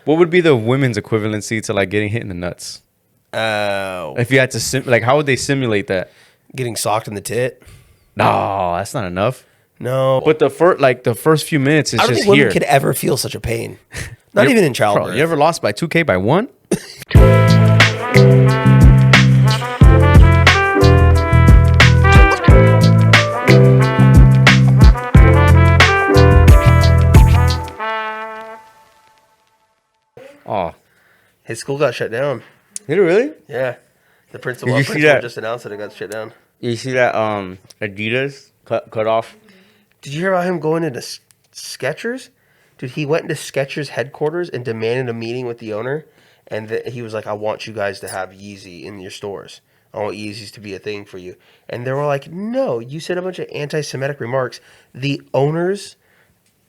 What would be the women's equivalency to like getting hit in the nuts? If you had to like, how would they simulate that? Getting socked in the tit. No, that's not enough. No, but the first few minutes is I don't just think women here. could ever feel such a pain. Not even in childbirth. Bro, you ever lost by 2K by 1? Oh, his school got shut down. Did it really? Yeah, the principal just announced that it got shut down. You see that Adidas cut off? Did you hear about him going into Skechers? Dude, he went into Skechers headquarters and demanded a meeting with the owner, and he was like, "I want you guys to have Yeezy in your stores. I want Yeezys to be a thing for you." And they were like, "No, you said a bunch of anti-Semitic remarks." The owners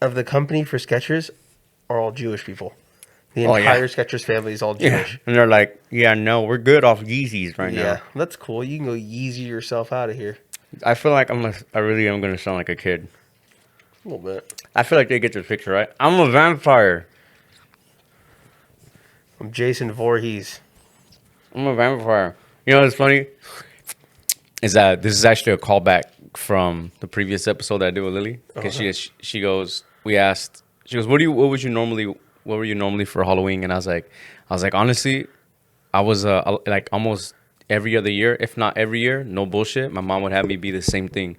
of the company for Skechers are all Jewish people. The entire Skechers family is all Jewish. Yeah. And they're like, yeah, no, we're good off Yeezys right now. Yeah, that's cool. You can go Yeezy yourself out of here. I feel like I really am going to sound like a kid. A little bit. I feel like they get the picture, right? I'm a vampire. I'm Jason Voorhees. I'm a vampire. You know what's funny? Is that this is actually a callback from the previous episode that I did with Lily. Because she goes, what were you normally for Halloween? And I was like, honestly, I was like almost every other year, if not every year, no bullshit. My mom would have me be the same thing.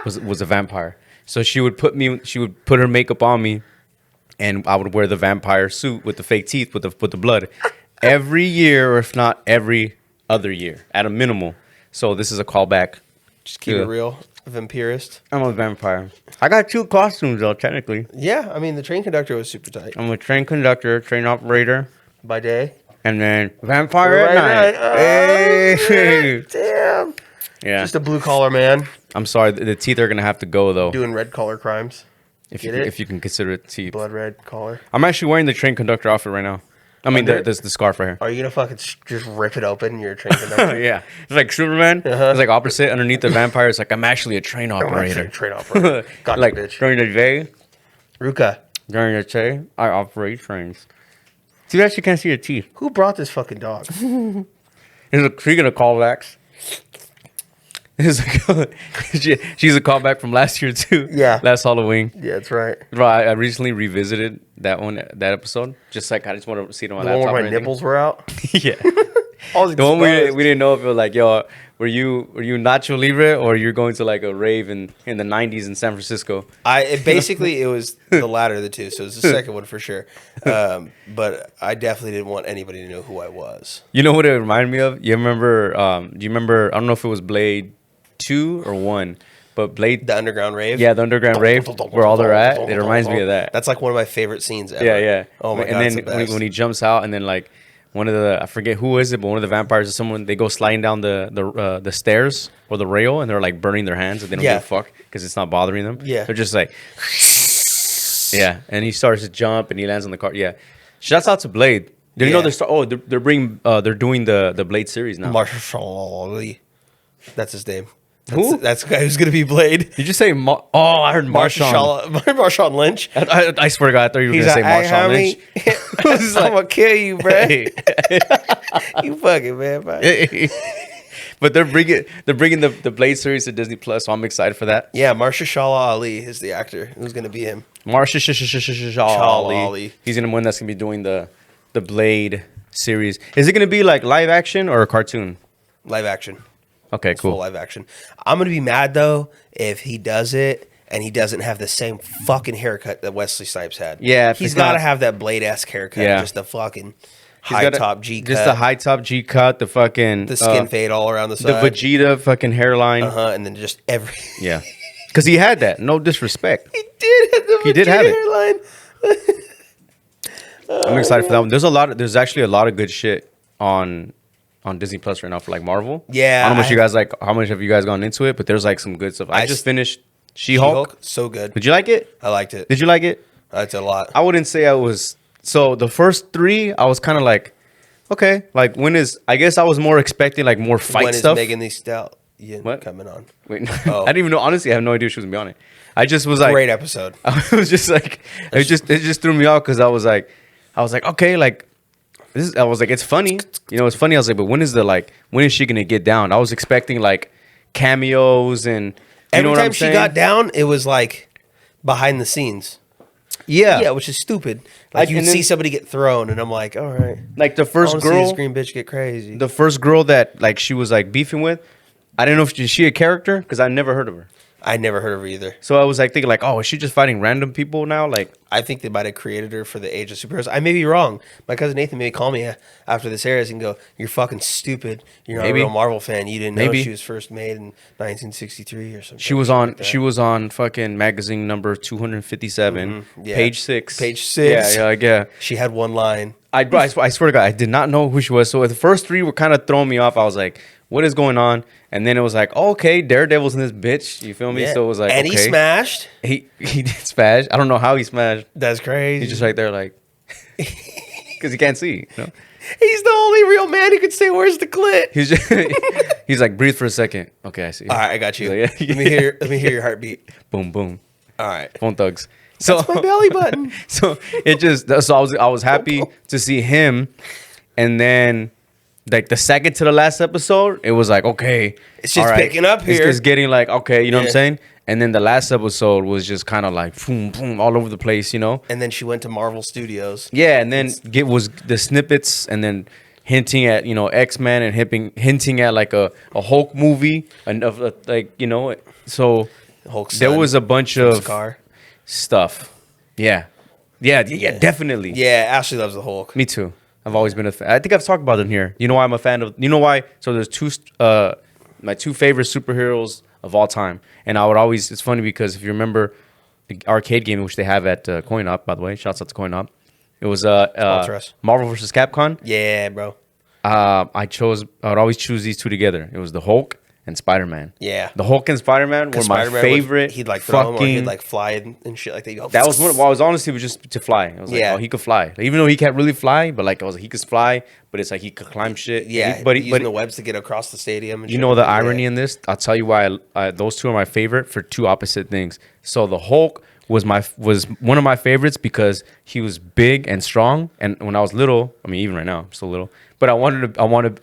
Was a vampire. So she would put her makeup on me, and I would wear the vampire suit with the fake teeth with the blood every year, or if not every other year, at a minimal. So this is a callback. Just keep it real. Vampirist. I'm a vampire. I got 2 costumes though, technically. Yeah, I mean the train conductor was super tight. I'm a train conductor, train operator by day, and then vampire at night. Oh, hey, damn. Yeah, just a blue collar man. I'm sorry, the teeth are gonna have to go though. Doing red collar crimes. If you can consider it teeth. Blood red collar. I'm actually wearing the train conductor outfit right now. I mean, the scarf right here. Are you gonna fucking just rip it open? You're a train conductor. Yeah, it's like Superman. It's like opposite underneath the vampire. It's like I'm actually a train operator. Train operator. Got like bitch. During the day, Ruka. During the day, I operate trains. See, you actually can't see your teeth. Who brought this fucking dog? Speaking of callbacks, she's a callback from last year too. Yeah, last Halloween. Yeah, that's right. Bro, I recently revisited that episode. Just like I just want to see it on my laptop. One where my nipples were out. Yeah. The one we didn't know if it was like, yo, were you Nacho Libre or you're going to like a rave in the 90s in San Francisco? It was the latter of the two, so it was the second one for sure. But I definitely didn't want anybody to know who I was. You know what it reminded me of? You remember? Do you remember? I don't know if it was Blade 2 or 1, but Blade, the underground rave. Yeah, the underground rave where all they're at. It reminds me of that. That's like one of my favorite scenes ever. Yeah. Oh my god! And then when he jumps out, and then like one of the, I forget who is it, but one of the vampires or someone, they go sliding down the stairs or the rail, and they're like burning their hands, and they don't give a fuck because it's not bothering them. Yeah, they're just like, yeah, and he starts to jump and he lands on the car. Yeah, shouts out to Blade. Did you know they're doing the Blade series now? Marshall Ali, that's his name. Who? That's the guy who's gonna be Blade. Did you say? I heard Marshawn Lynch. I swear to God, I thought you were gonna say Marshawn Lynch. I'm gonna kill you, bro. You fucking vampire. But they're bringing the Blade series to Disney Plus, so I'm excited for that. Yeah, Marshala Ali is the actor who's gonna be him. Marshala Ali. He's gonna one that's gonna be doing the Blade series. Is it gonna be like live action or a cartoon? Live action. Okay, cool. Full live action. I'm going to be mad, though, if he does it and he doesn't have the same fucking haircut that Wesley Snipes had. Yeah. He's got to have that Blade-esque haircut. Yeah. Just the fucking high-top G-cut. Just the high-top G-cut, the fucking... The skin fade all around the side. The Vegeta fucking hairline. And then just every... Yeah. Because he had that. No disrespect. He did have the Vegeta hairline. I'm excited for that one. There's actually a lot of good shit on Disney Plus right now for like Marvel. Yeah. I don't know how much have you guys gone into it, but there's like some good stuff. I just finished She-Hulk. So good. Did you like it? I liked it. Did you like it? I liked it a lot. I wouldn't say I was. So the first 3, I was kind of like, okay, like I guess I was more expecting like more fight stuff. When is Megan Thee Stallion coming on? Wait, I didn't even know. Honestly, I have no idea she was gonna be on it. I just was like, great episode. I was just like, it just threw me off because I was like, I was like, okay, like I was like, it's funny, it's funny. I was like, but when is she gonna get down? I was expecting like cameos and every time she got down, it was like behind the scenes. Yeah, which is stupid. Like you'd see somebody get thrown, and I'm like, all right. Like the first girl, see this green bitch get crazy. The first girl that like she was like beefing with, I didn't know if she a character because I never heard of her. I never heard of her either. So I was like thinking like, oh, is she just fighting random people now? Like I think they might have created her for the Age of Superheroes. I may be wrong. My cousin Nathan may call me after this airs and go, "You're fucking stupid. You're not a real Marvel fan. You didn't know she was first made in 1963 or something." She was on. She was on fucking magazine number 257, page 6. Page 6. Yeah. She had one line. I swear to God, I did not know who she was. So the first 3 were kind of throwing me off. I was like, what is going on? And then it was like, oh, okay, Daredevil's in this bitch. You feel me? Yeah. So it was like, and okay. He smashed. He did smash. I don't know how he smashed. That's crazy. He's just right there like, because he can't see. He's the only real man who could say, "Where's the clit?" He's like, breathe for a second. Okay, I see. All right, I got you. Like, Let me hear your heartbeat. Boom, boom. All right, Phone thugs. So that's my belly button. So I was happy to see him, and then like the second to the last episode, it was like, okay, it's just picking up here. It's getting like, okay, you know what I'm saying? And then the last episode was just kind of like boom, boom, all over the place, And then she went to Marvel Studios. Yeah, and then it was the snippets, and then hinting at X-Men and hinting at like a Hulk movie, and of like so Hulk's there was a bunch of car stuff. Yeah, definitely. Yeah, Ashley loves the Hulk. Me too. I've always been a fan. I think I've talked about it here. You know why I'm a fan of? You know why? So there's my 2 favorite superheroes of all time, and I would always. It's funny because if you remember the arcade game which they have at Coin Op, by the way, shouts out to Coin Op. It was Marvel vs. Capcom. Yeah, bro. I would always choose these 2 together. It was the Hulk and Spider-Man. Yeah. The Hulk and Spider-Man were my favorite. He'd like throw him, or he'd like fly and shit like that. That was one. Well, I was honestly was just to fly. I was like, oh, he could fly. Like, even though he can't really fly, but like I was like, he could fly, but it's like he could climb shit. Yeah, but using the webs to get across the stadium. And you know the irony in this? I'll tell you why those 2 are my favorite for 2 opposite things. So the Hulk was one of my favorites because he was big and strong, and when I was little, I mean even right now, I'm still little, but I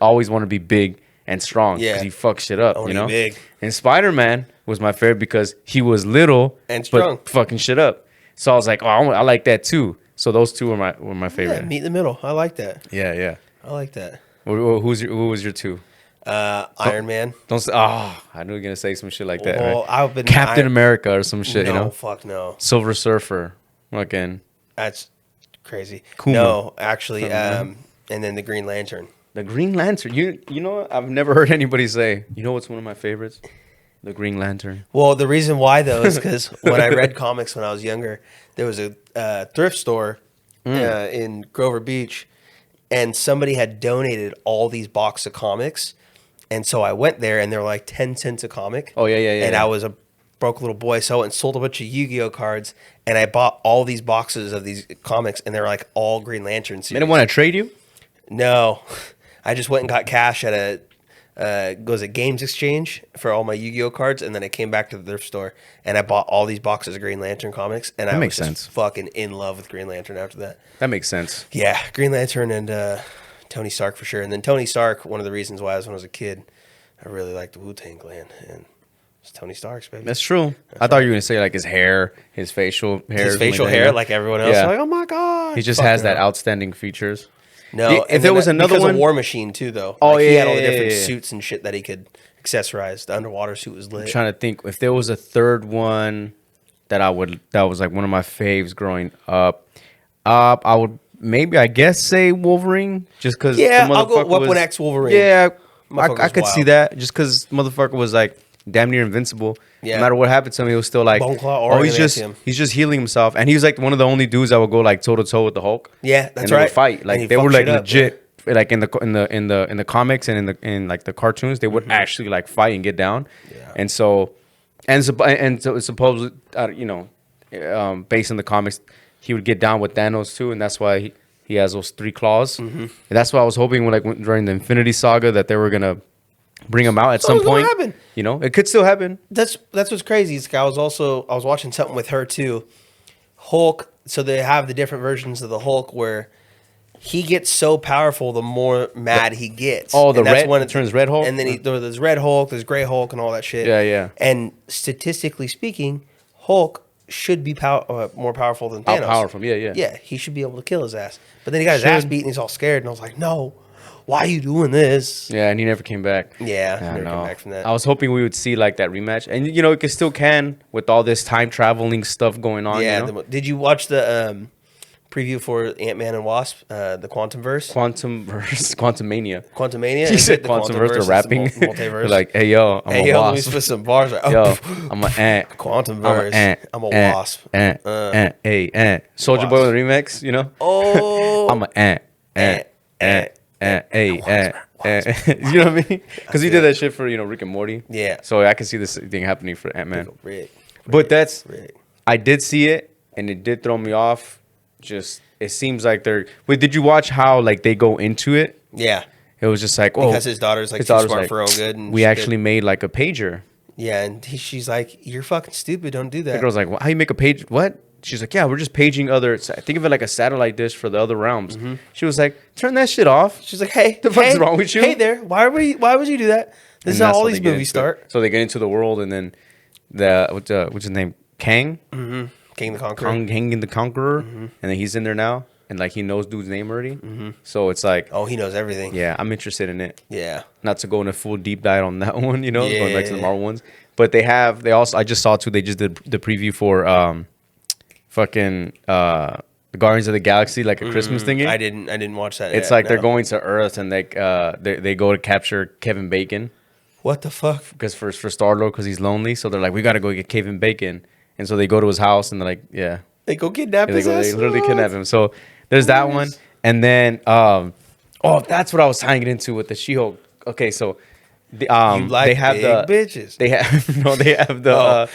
always want to be big and strong because he fucks shit up, Big. And Spider-Man was my favorite because he was little and strong, but fucking shit up. So I was like, oh, I like that too. So those 2 were my favorite. Yeah, meet in the middle. I like that. Yeah. I like that. Who was your 2? Iron Man. Don't say. Oh, I knew you were gonna say some shit like that. Well, right? I've been Captain America or some shit. No, fuck no. Silver Surfer. Again. That's crazy. Kuma. No, actually, and then the Green Lantern. The Green Lantern. You know what? I've never heard anybody say. You know what's one of my favorites? The Green Lantern. Well, the reason why though is because when I read comics when I was younger, there was a thrift store in Grover Beach, and somebody had donated all these boxes of comics, and so I went there, and they were like 10 cents a comic. Oh yeah. And I was a broke little boy, so I went and sold a bunch of Yu-Gi-Oh cards, and I bought all these boxes of these comics, and they were like all Green Lantern series. They didn't want to trade you? No, I just went and got cash at a Games Exchange for all my Yu-Gi-Oh cards, and then I came back to the thrift store and I bought all these boxes of Green Lantern comics, and I was just fucking in love with Green Lantern after that. That makes sense. Yeah, Green Lantern and Tony Stark for sure. And then Tony Stark, one of the reasons why when I was a kid, I really liked the Wu-Tang Clan, and it's Tony Stark's, baby. That's true. I thought you were gonna say like his hair, his facial hair, like everyone else. Yeah. Like, oh my god, he just has that outstanding features. No, if there was another one, of War Machine too, though. Oh, like, yeah, he had all the different suits and shit that he could accessorize. The underwater suit was lit. I'm trying to think if there was a third one that was like one of my faves growing up. I would maybe, I guess, say Wolverine, just because. Yeah, I'll go Weapon X Wolverine. Yeah, I could see that just because motherfucker was like damn near invincible. Yeah. No matter what happened to him, he was still like, he's just healing himself, and he's like one of the only dudes that would go like toe to toe with the Hulk. Yeah, that's and right. Would fight like they were like legit, like in the comics and in like the cartoons, they would actually like fight and get down. Yeah. And so it's supposedly based on the comics, he would get down with Thanos too, and that's why he has those 3 claws. And that's why I was hoping during the Infinity Saga that they were gonna bring him out at some point. Happen. It could still happen. That's what's crazy. I was watching something with her too. Hulk. So they have the different versions of the Hulk where he gets so powerful the more mad he gets. Oh, the And that's red when it turns Red Hulk. And then there's Red Hulk, there's Gray Hulk, and all that shit. Yeah, yeah. And statistically speaking, Hulk should be more powerful than Thanos. Powerful, yeah. Yeah, he should be able to kill his ass. But then he got his ass beat and he's all scared. And I was like, no, why are you doing this? Yeah, and he never came back. Yeah, I never know. came back from that. I was hoping we would see like that rematch, and you know, it still can with all this time traveling stuff going on. Yeah. you know? Did you watch the preview for Ant-Man and Wasp, the Quantumverse? Quantumania. Quantumania? He Is said it the Quantumverse. They're It's the rapping. multiverse. They're like, hey yo, I'm Hey, a yo, let me wasp. spit some bars. Like, Yo, I'm an ant. Quantumverse. I'm a wasp. Ant. Hey, ant. Soldier Boy with the remix. You know. Oh. I'm an ant. Hey, ant. You know what I mean? Because he did that shit for Rick and Morty. Yeah. So I can see this thing happening for Ant-Man. Rick. But that's Rick. I did see it, and it did throw me off. Just it seems like they're. Wait, did you watch how like they go into it? Yeah. It was just like, oh, Because his daughter's like too smart for her own good. And we she actually did- made like a pager. Yeah, and she's like, "You're fucking stupid. Don't do The that." girl's like, how you make a page? What? She's like, yeah, we're just paging other. Think of it like a satellite dish for the other realms. Mm-hmm. She was like, turn that shit off. She's like, "Hey, The fuck's hey, wrong with you? Hey there, why would you do that? This is And how that's all how these they get movies into it. start." So they get into the world, and then what's his name? Kang, King the Conqueror. Kang the Conqueror, Mm-hmm. and then he's in there now, and like he knows dude's name already. So it's like, Oh, he knows everything. yeah, I'm interested in it. Yeah. Not to go in a full deep dive on that one, going back to the Yeah. Marvel ones. But they also I just saw too. They just did the preview for fucking the Guardians of the Galaxy, like a Christmas thingy. I didn't watch that. It's yet, like they're no. going to Earth and like they go to capture Kevin Bacon What the fuck? because for Star-Lord because he's lonely. So they're like, we gotta go get Kevin Bacon, and so they go to his house and they're like, yeah, They go kidnap his ass? they literally kidnap him. So there's that one, and then that's what I was tying it into with the She-Hulk. Okay, so You like they have big bitches. they have the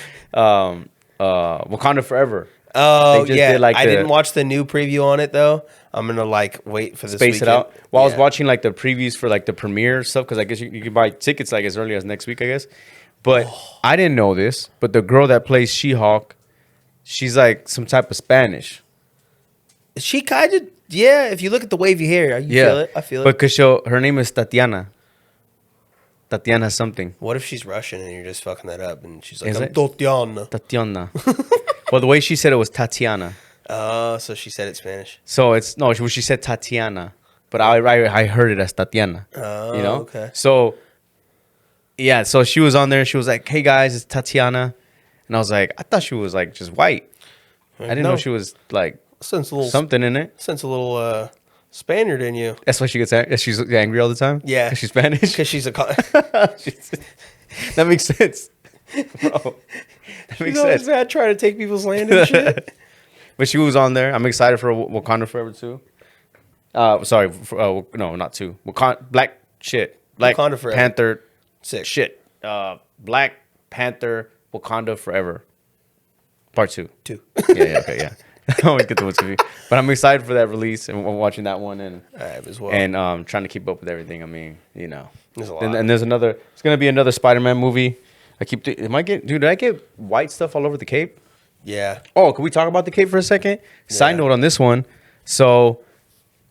Wakanda Forever. Oh They just yeah, did, like, I the- didn't watch the new preview on it though. I'm gonna like wait for this Space weekend. it out. Well, I was Yeah. watching like the previews for like the premiere stuff because I guess you can buy tickets like as early as next week, I guess. But I didn't know this. But the girl that plays She-Hulk, she's like some type of Spanish. She kind of if you look at the wavy hair, you feel it. I feel it. Because her name is Tatiana. Tatiana something. What if she's Russian and you're just fucking that up and she's like, Is I'm it? Tatiana. Tatiana. Well, the way she said it was Tatiana. Oh, so she said it Spanish. So it's no, she said Tatiana, but I heard it as Tatiana. Oh, You know. okay. So yeah, so she was on there. She was like, "Hey guys, it's Tatiana," and I was like, I thought she was like just white. I didn't know she was like sense a little something in it. sense a little Spaniard in you. That's why she gets she's angry all the time. Yeah. 'Cause she's Spanish. Because she's a That makes sense, bro. That makes she's always sense. bad trying to take people's land and shit. But she was on there. I'm excited for Wakanda Forever 2. Sorry, no, not 2. Black Wakanda Forever. Panther Sick. shit. Black Panther Wakanda Forever Part 2. 2. Yeah, okay, yeah. I always get the one TV. But I'm excited for that release and watching that one and As well. trying to keep up with everything. I mean, There's a lot. And there's another. It's gonna be another Spider-Man movie. Did I get white stuff all over the cape? Yeah. Oh, can we talk about the cape for a second? Side note on this one. So,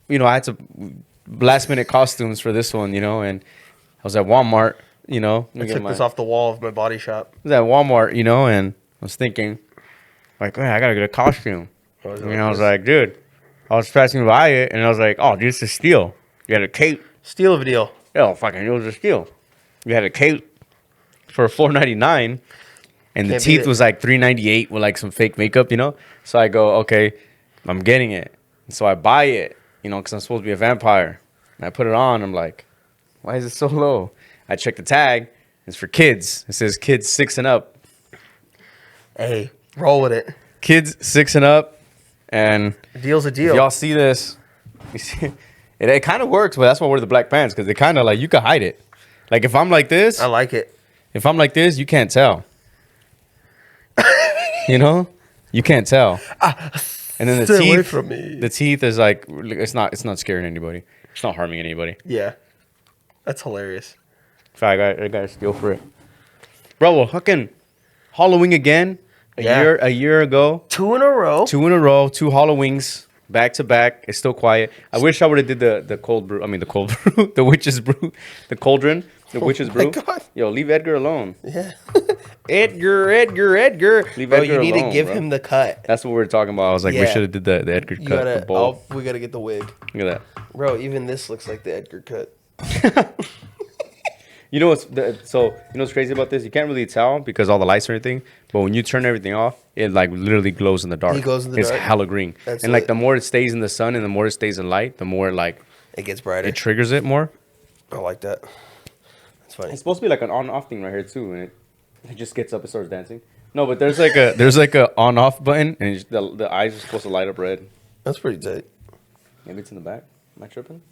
I had some last minute costumes for this one, and I was at Walmart, I took this off the wall of my body shop. I was at Walmart, and I was thinking, like, man, I gotta get a costume. Oh, is it And like I was this? like, dude, I was passing by it, and I was like, oh, dude, this is steal. You had a cape. Steal of a deal. Oh, fucking, it was a steal. You had a cape for $4.99, and the Can't beat teeth it. was like $3.98 with like some fake makeup, So I go, okay, I'm getting it. And so I buy it, because I'm supposed to be a vampire. And I put it on. I'm like, why is it so low? I check the tag. It's for kids. It says kids 6 and up. Hey, roll with it. Kids 6 and up. And A deal's a if deal. y'all see this, you see, it kind of works, but that's why I wear the black pants because they kind of like, you can hide it. Like if I'm like this, I like it. if I'm like this, you can't tell. You can't tell. And then the Stay teeth, away from me. the teeth is like it's not scaring anybody. It's not harming anybody. Yeah. That's hilarious. So I got a steal for it, bro. Well, fucking Halloween again. A Yeah. year ago, 2 in a row. 2 in a row, 2 Halloweens back to back. It's still quiet. I wish I would have did the cold brew. I mean the cold brew, the witch's brew, the cauldron, the witch's brew. God. Yo, leave Edgar alone. Yeah. Edgar. Leave Bro, Edgar you need alone, to give bro. him the cut. That's what we were talking about. I was like, we Yeah. should have did the Edgar You cut. The bowl. we gotta get the wig. Look at that. Bro, even this looks like the Edgar cut. You know what's what's crazy about this? You can't really tell because all the lights and everything. But when you turn everything off, it like literally glows in the dark. It glows in the it's dark? hella green. That's and like lit. the more it stays in the sun and the more it stays in light, the more like It gets brighter. it triggers it more. I like that. That's funny. It's supposed to be like an on-off thing right here too, and it just gets up and starts dancing. No, but there's like a on-off button, and the eyes are supposed to light up red. That's pretty tight. Maybe it's in the back. Am I tripping?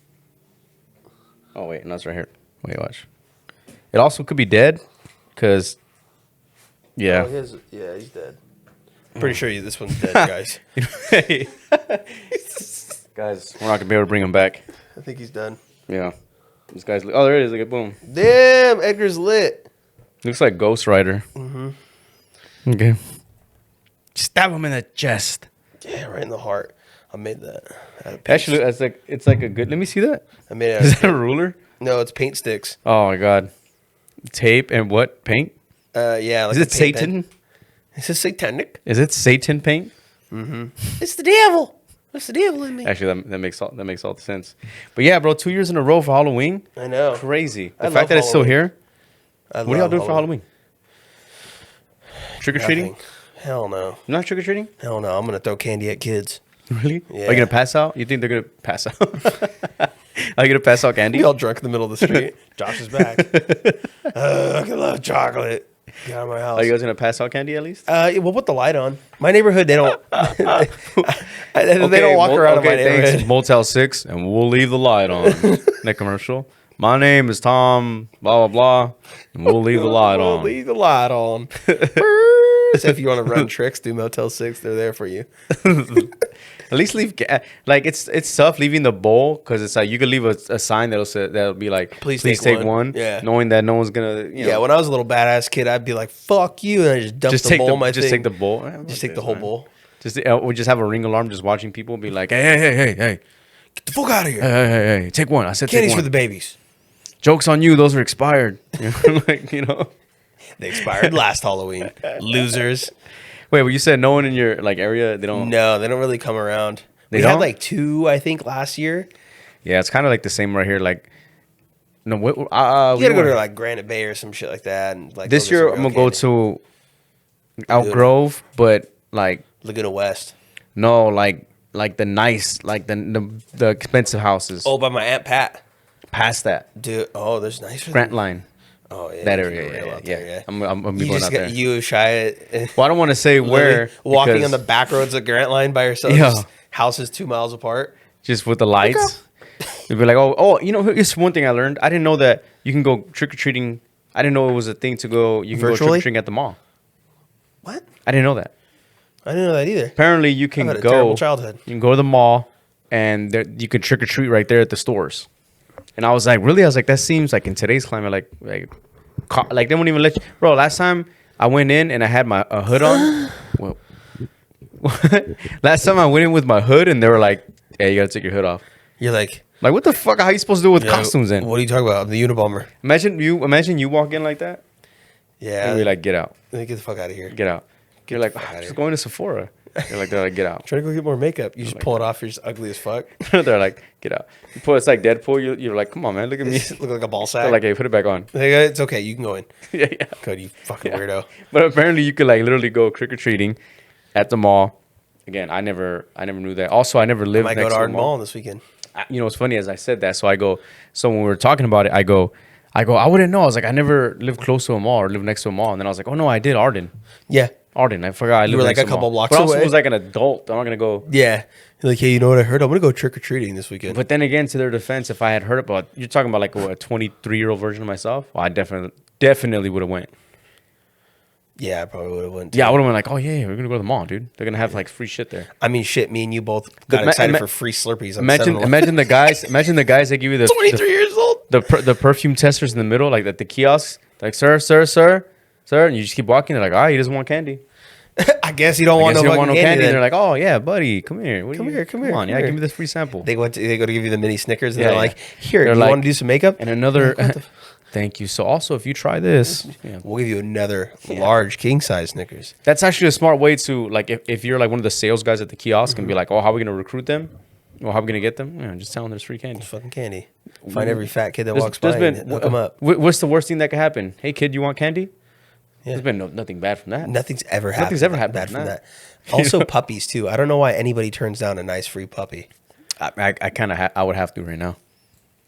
Oh wait, no, it's right here. Wait, watch. It also could be dead, cause yeah. Oh, he's dead. Pretty sure this one's dead, guys. Hey. Guys, we're not gonna be able to bring him back. I think he's done. Yeah, this guy's. Oh, there it is. Look at boom. Damn, Edgar's lit. Looks like Ghost Rider. Mm-hmm. Okay. Stab him in the chest. Yeah, right in the heart. I made that. Out of Actually, it's like a good. Let me see that. I made it. Is that a ruler? No, it's paint sticks. Oh my god. Tape and what paint? Yeah. Like Is a it paint Satan? pen. Is it satanic? Is it Satan paint? It's the devil. It's the devil in me. Actually, that makes all the sense. But yeah, bro, 2 years in a row for Halloween. I know. Crazy. I The love fact that it's still Halloween. here. What are y'all doing for Halloween? Trick or treating? Nothing. Hell no. You're not trick or treating? Hell no. I'm gonna throw candy at kids. Really? Yeah. Are you gonna pass out? You think they're gonna pass out? Are you gonna pass out candy? We all drunk in the middle of the street. Josh is back. I love chocolate. Get out of my house. Are you guys gonna pass out candy at least? We'll put the light on. My neighborhood, they don't. they don't walk around in my neighborhood. Thanks, Motel 6, and we'll leave the light on. That commercial. My name is Tom, blah, blah, blah, and we'll leave the light We'll on. leave the light on. So if you want to run tricks, do Motel 6. They're there for you. At least leave, like, it's tough leaving the bowl, because it's like, you could leave a sign that'll be like, Please please take take one. one. Yeah. Knowing that no one's gonna, Yeah, when I was a little badass kid, I'd be like, fuck you. And I just dump just the take bowl in my just thing. take the bowl. Just take the whole bowl. We just have a ring alarm, just watching people be like, hey, Get the fuck out of here. hey, take one. I said Candy's take for one. the babies. Joke's on you. Those are expired. Like, They expired last Halloween. Losers. Wait, well, you said no one in your like area. They don't. No, they don't really come around. They We had don't? like 2, I think, last year. Yeah, it's kind of like the same right here. Like, no, You gotta go to like Granite Bay or some shit like that. And like this go get year. some I'm real gonna go candy. to Elk Grove, but like Laguna West. no, like the nice, like the expensive houses. Oh, by my Aunt Pat. Past that Dude, there's nicer. Grant Line, Oh, yeah. that keep it area. real Yeah, out yeah. there, I'm gonna be You going just out got there. you shy. Well, I don't want to say where. Walking because on the back roads of Grant Line by yourself. Yeah. just houses 2 miles apart. just with the lights. You'd be like, oh, here's one thing I learned. I didn't know that you can go trick or treating. I didn't know it was a thing to go. You can go trick Virtually? or treating at the mall. What? I didn't know that. I didn't know that either. Apparently, you can I've had a go. terrible childhood. You can go to the mall, and you can trick or treat right there at the stores. And I was like, really? I was like, that seems like in today's climate, like they won't even let you. Bro, last time I went in and I had a hood on. Well, last time I went in with my hood, and they were like, "Hey, you gotta take your hood off." You're like, Like, what the fuck? How are you supposed to do it with yeah, costumes in? What are you talking about? I'm the Unabomber. Imagine you walk in like that, Yeah. and you're like, get out, Get the fuck out of here. get out. You're like, fuck outta just here." going to Sephora. They're like, get out. Trying to go get more makeup. You just pull it off. You're just ugly as fuck. They're like, get out. It's like Deadpool. You're like, come on, man, look at me. Look like a ball sack. They're like, hey, put it back on. It's okay. You can go in. Yeah. Good, you fucking weirdo. But apparently, you could like literally go trick or treating at the mall. Again, I never knew that. Also, I never lived Might next go to to a Arden mall. Mall this weekend. It's funny as I said that. So when we were talking about it, I go, I wouldn't know. I was like, I never lived close to a mall or lived next to a mall. And then I was like, oh no, I did Arden. Yeah. Arden. I forgot. I lived were, next like, to a couple mall. blocks but also away? was like an adult. I'm not gonna go. Yeah. You're like, hey, you know what I heard? I'm going to go trick or treating this weekend. But then again, to their defense, if I had heard about, you're talking about like a 23-year-old version of myself. Well, I definitely would have went. Yeah, I probably would have went. Yeah, I would have went like, oh yeah, we're gonna go to the mall, dude. They're gonna have like free shit there. I mean, shit, me and you both got excited for free Slurpees. Imagine the guys. Imagine the guys that give you the 23 years old. the perfume testers in the middle, like at the kiosks. Like, sir, and you just keep walking. They're like, all right, he doesn't want candy. I guess you don't I want guess no you don't fucking want no candy. then. They're like, oh yeah, buddy, come here. Come here, come here, on, come yeah, here. give me this free sample. They go to give you the mini Snickers, and Yeah, they're yeah. like, "Here, They're you like- want to do some makeup?" And another, Like, what the thank you. So also, if you try this, We'll give you another large king size Snickers. that's actually a smart way to like if you're like one of the sales guys at the kiosk and be like, oh, how are we gonna recruit them? Well, how are we gonna get them? Just tell them there's free candy. It's fucking candy. Find every fat kid that walks by There's and hook them up. What's the worst thing that could happen? Hey kid, you want candy? Yeah. There's been nothing bad from that. Nothing's ever happened. Nothing's ever happened bad from from that. that. Also, puppies too. I don't know why anybody turns down a nice free puppy. I kind of I would have to right now.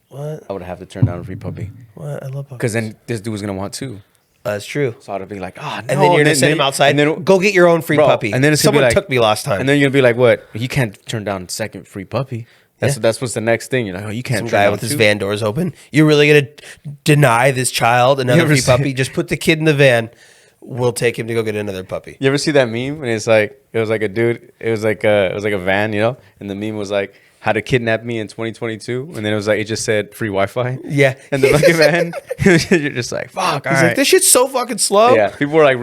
What? I would have to turn down a free puppy What? I love puppies. because then this dude was gonna want two. That's true. So I'd be like, oh, no. And then you're gonna send him outside. And then, Go get your own free Bro, puppy. and then it's gonna be Someone like- took me last time. and then you're gonna be like, what? You can't turn down second free puppy. Yeah. That's what's the next thing. You're like, oh, you can't. some turn guy down with his two? van doors open. You're really gonna deny this child another ever free see- puppy? Just put the kid in the van. We'll take him to go get another puppy. You ever see that meme? And it's like it was like a dude. It was like a van, And the meme was like how to kidnap me in 2022. And then it was like it just said free Wi-Fi. Yeah. And the fucking van. You're just like fuck. He's all like, right. this shit's so fucking slow. Yeah, people are like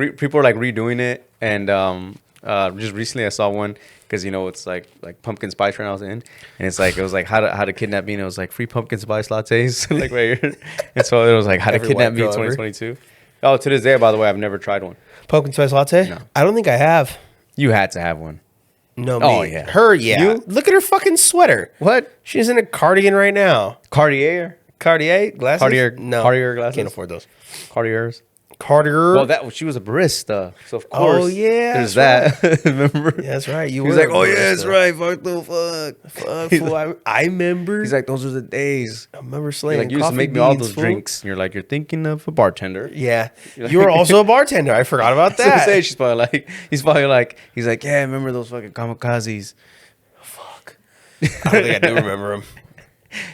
redoing it, and just recently I saw one because it's like pumpkin spice right now I was in, and it was like how to kidnap me, and it was like free pumpkin spice lattes like right here, and so it was like how to Every kidnap white me in girl ever. 2022. Oh, to this day, by the way, I've never tried one. Pumpkin spice latte? No. I don't think I have. You had to have one. No, me. Oh, yeah. Her, yeah. You? Look at her fucking sweater. What? She's in a cardigan right now. Cartier Cartier glasses? Cartier glasses? Can't afford those. Cartiers. Cartier. Well, she was a barista, so of course. Oh, yeah, there's that's that. Remember? Yeah, that's right. You He was were like, a "Oh yeah, that's barista. right. Fuck the fuck." Fuck, He's fool, like- I remember. He's like, "Those are the days." I remember You're slaying like, you used to coffee make me all beans, those fool. drinks. And you're like, you're thinking of a bartender. Yeah. You're like- You were also a bartender. I forgot about So to that. say, he's probably like, he's like, yeah, remember those fucking kamikazes? Fuck. I don't think I do remember him.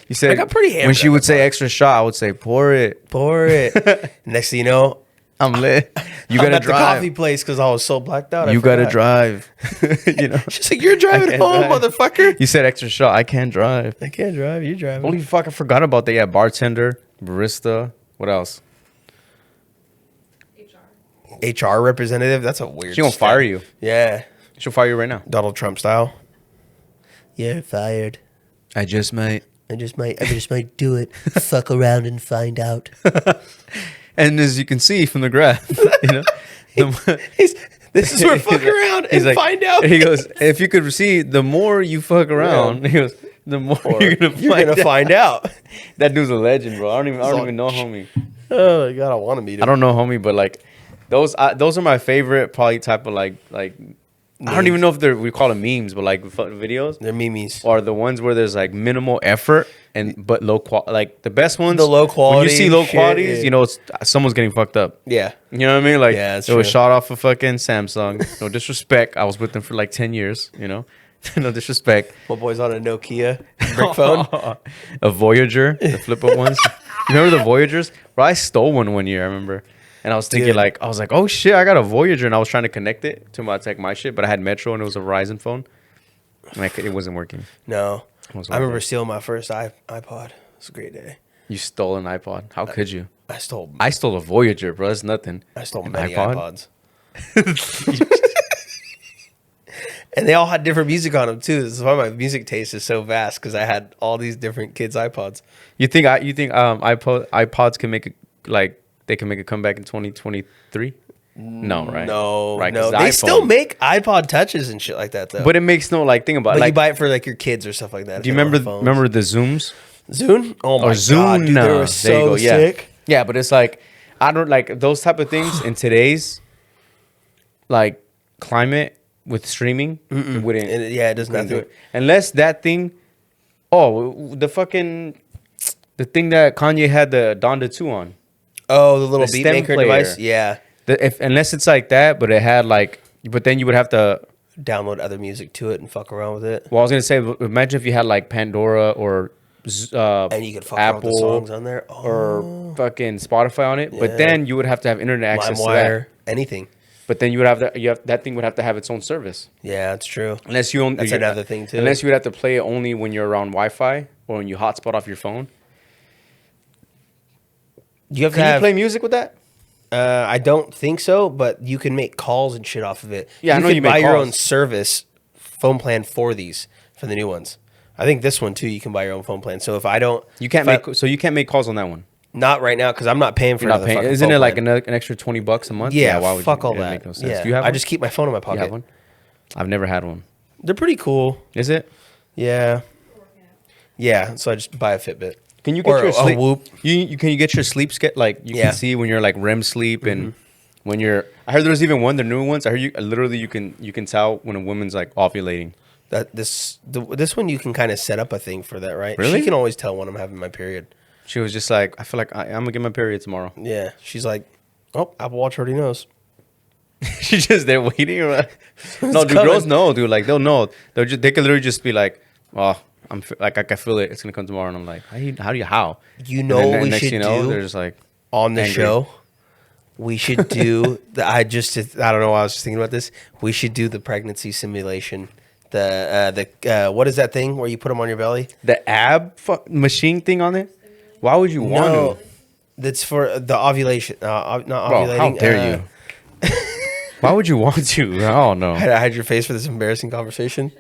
You said I got pretty hammered when she at would the say bar. extra shot, I would say pour it. Pour it. Next thing you know, I'm lit. You I'm gotta at the drive. coffee place because I was so blacked out. I You gotta forgot. drive. She's like, you're driving can't home, drive. motherfucker. You said extra shot. I can't drive. I can't drive. You're driving. Holy fuck! I forgot about that. Yeah, bartender, barista. What else? HR representative. That's a weird. She gonna step. fire you. Yeah. She'll fire you right now. Donald Trump style. You're fired. I just might. I just might do it. Fuck around and find out. And as you can see from the graph, This is where fuck around and find out. He goes, if you could see, the more you fuck around, he goes, the more you're gonna find out. That dude's a legend, bro. I don't even know homie. Oh my god, I want to meet him. I don't know homie, but like those are my favorite probably type of like I don't even know if we call them memes, but like videos. They're memes. Or the ones where there's like minimal effort but low quality. Like the best ones, The low quality When you see low shit, qualities, yeah. it's someone's getting fucked up. Yeah. You know what I mean? Like, Yeah, that's it was true. shot off a fucking Samsung. No disrespect. I was with them for like 10 years, No disrespect. My boy's on a Nokia brick phone. A Voyager, the flip up ones. You remember the Voyagers? Bro, I stole one year, I remember. And I was thinking Dude. I was like, oh shit, I got a Voyager. And I was trying to connect it to my shit, but I had Metro and it was a Verizon phone. Like, it wasn't working. No. Was I remember working. stealing my first iPod. It was a great day. You stole an iPod. How could you? I stole I stole a Voyager, bro. That's nothing. An many iPod? iPods. And they all had different music on them too. This is why my music taste is so vast because I had all these different kids' iPods. You think iPods can make they can make a comeback in 2023? No, right? No, right? 'cause no. the They still iPhone- make iPod touches and shit like that though. but it makes no thing about But it. Like, you buy it for like your kids or stuff like that. do you remember the Zooms Zune? Oh my or god, Zune? dude, they were There so you go. Yeah, sick. yeah. But it's like I don't like those type of things in today's like climate with streaming. It wouldn't. And it does couldn't do nothing. it. Unless that thing. Oh, the thing that Kanye had the Donda 2 on. Oh, the little The beat stem maker player. device. Yeah, Unless it's like that, but it had but then you would have to. download other music to it and fuck around with it. Well, I was gonna say, imagine if you had like Pandora or And you could fuck around with the Apple songs on there. or fucking Spotify on it. Yeah. But then you would have to have internet access to that. LimeWire, anything. But then you would have that thing would have to have its own service. Yeah, that's true. Unless you only That's another thing, too. Unless you would have to play it only when you're around Wi-Fi or when you hotspot off your phone. You have to Can you have. play music with that? I don't think so, but you can make calls and shit off of it. Yeah, I know can you make buy your own calls. service phone plan for these for the new ones. I think this one too. You can buy your own phone plan. So if I don't, You can't if make you can't make calls on that one. not right now because I'm not paying for You're not another paying. fucking Isn't phone it like plan. an extra $20 a month? Yeah, Why would fuck you? all It doesn't that. make no sense. Yeah, Do you have I one? just keep my phone in my Do you have pocket. one? I've never had one. They're pretty cool. Is it? Yeah, yeah. So I just buy a Fitbit. Can you get Or your a sleep? Whoop. You can you get your sleep like you Yeah. can see when you're like REM sleep and when you're. I heard there's even one the new ones. I heard you literally you can tell when a woman's like ovulating. This one you can kind of set up a thing for that, right? Really? She can always tell when I'm having my period. She was just like, I feel like I'm gonna get my period tomorrow. Yeah, she's like, oh, Apple Watch already knows. She's just there waiting. No, dude, coming. girls know, dude. Like they'll know. They can literally just be like, oh, I can feel it. It's gonna come tomorrow, and I'm like, how? You And know then what we next should thing you know, do they're just like on the angry. show? We should do I don't know why I was just thinking about this. We should do the pregnancy simulation. The what is that thing where you put them on your belly? the machine thing on it. Why would you want to? That's for the ovulation. Not Bro, ovulating. how dare you? Why would you want to? I don't know. I had to hide your face for this embarrassing conversation.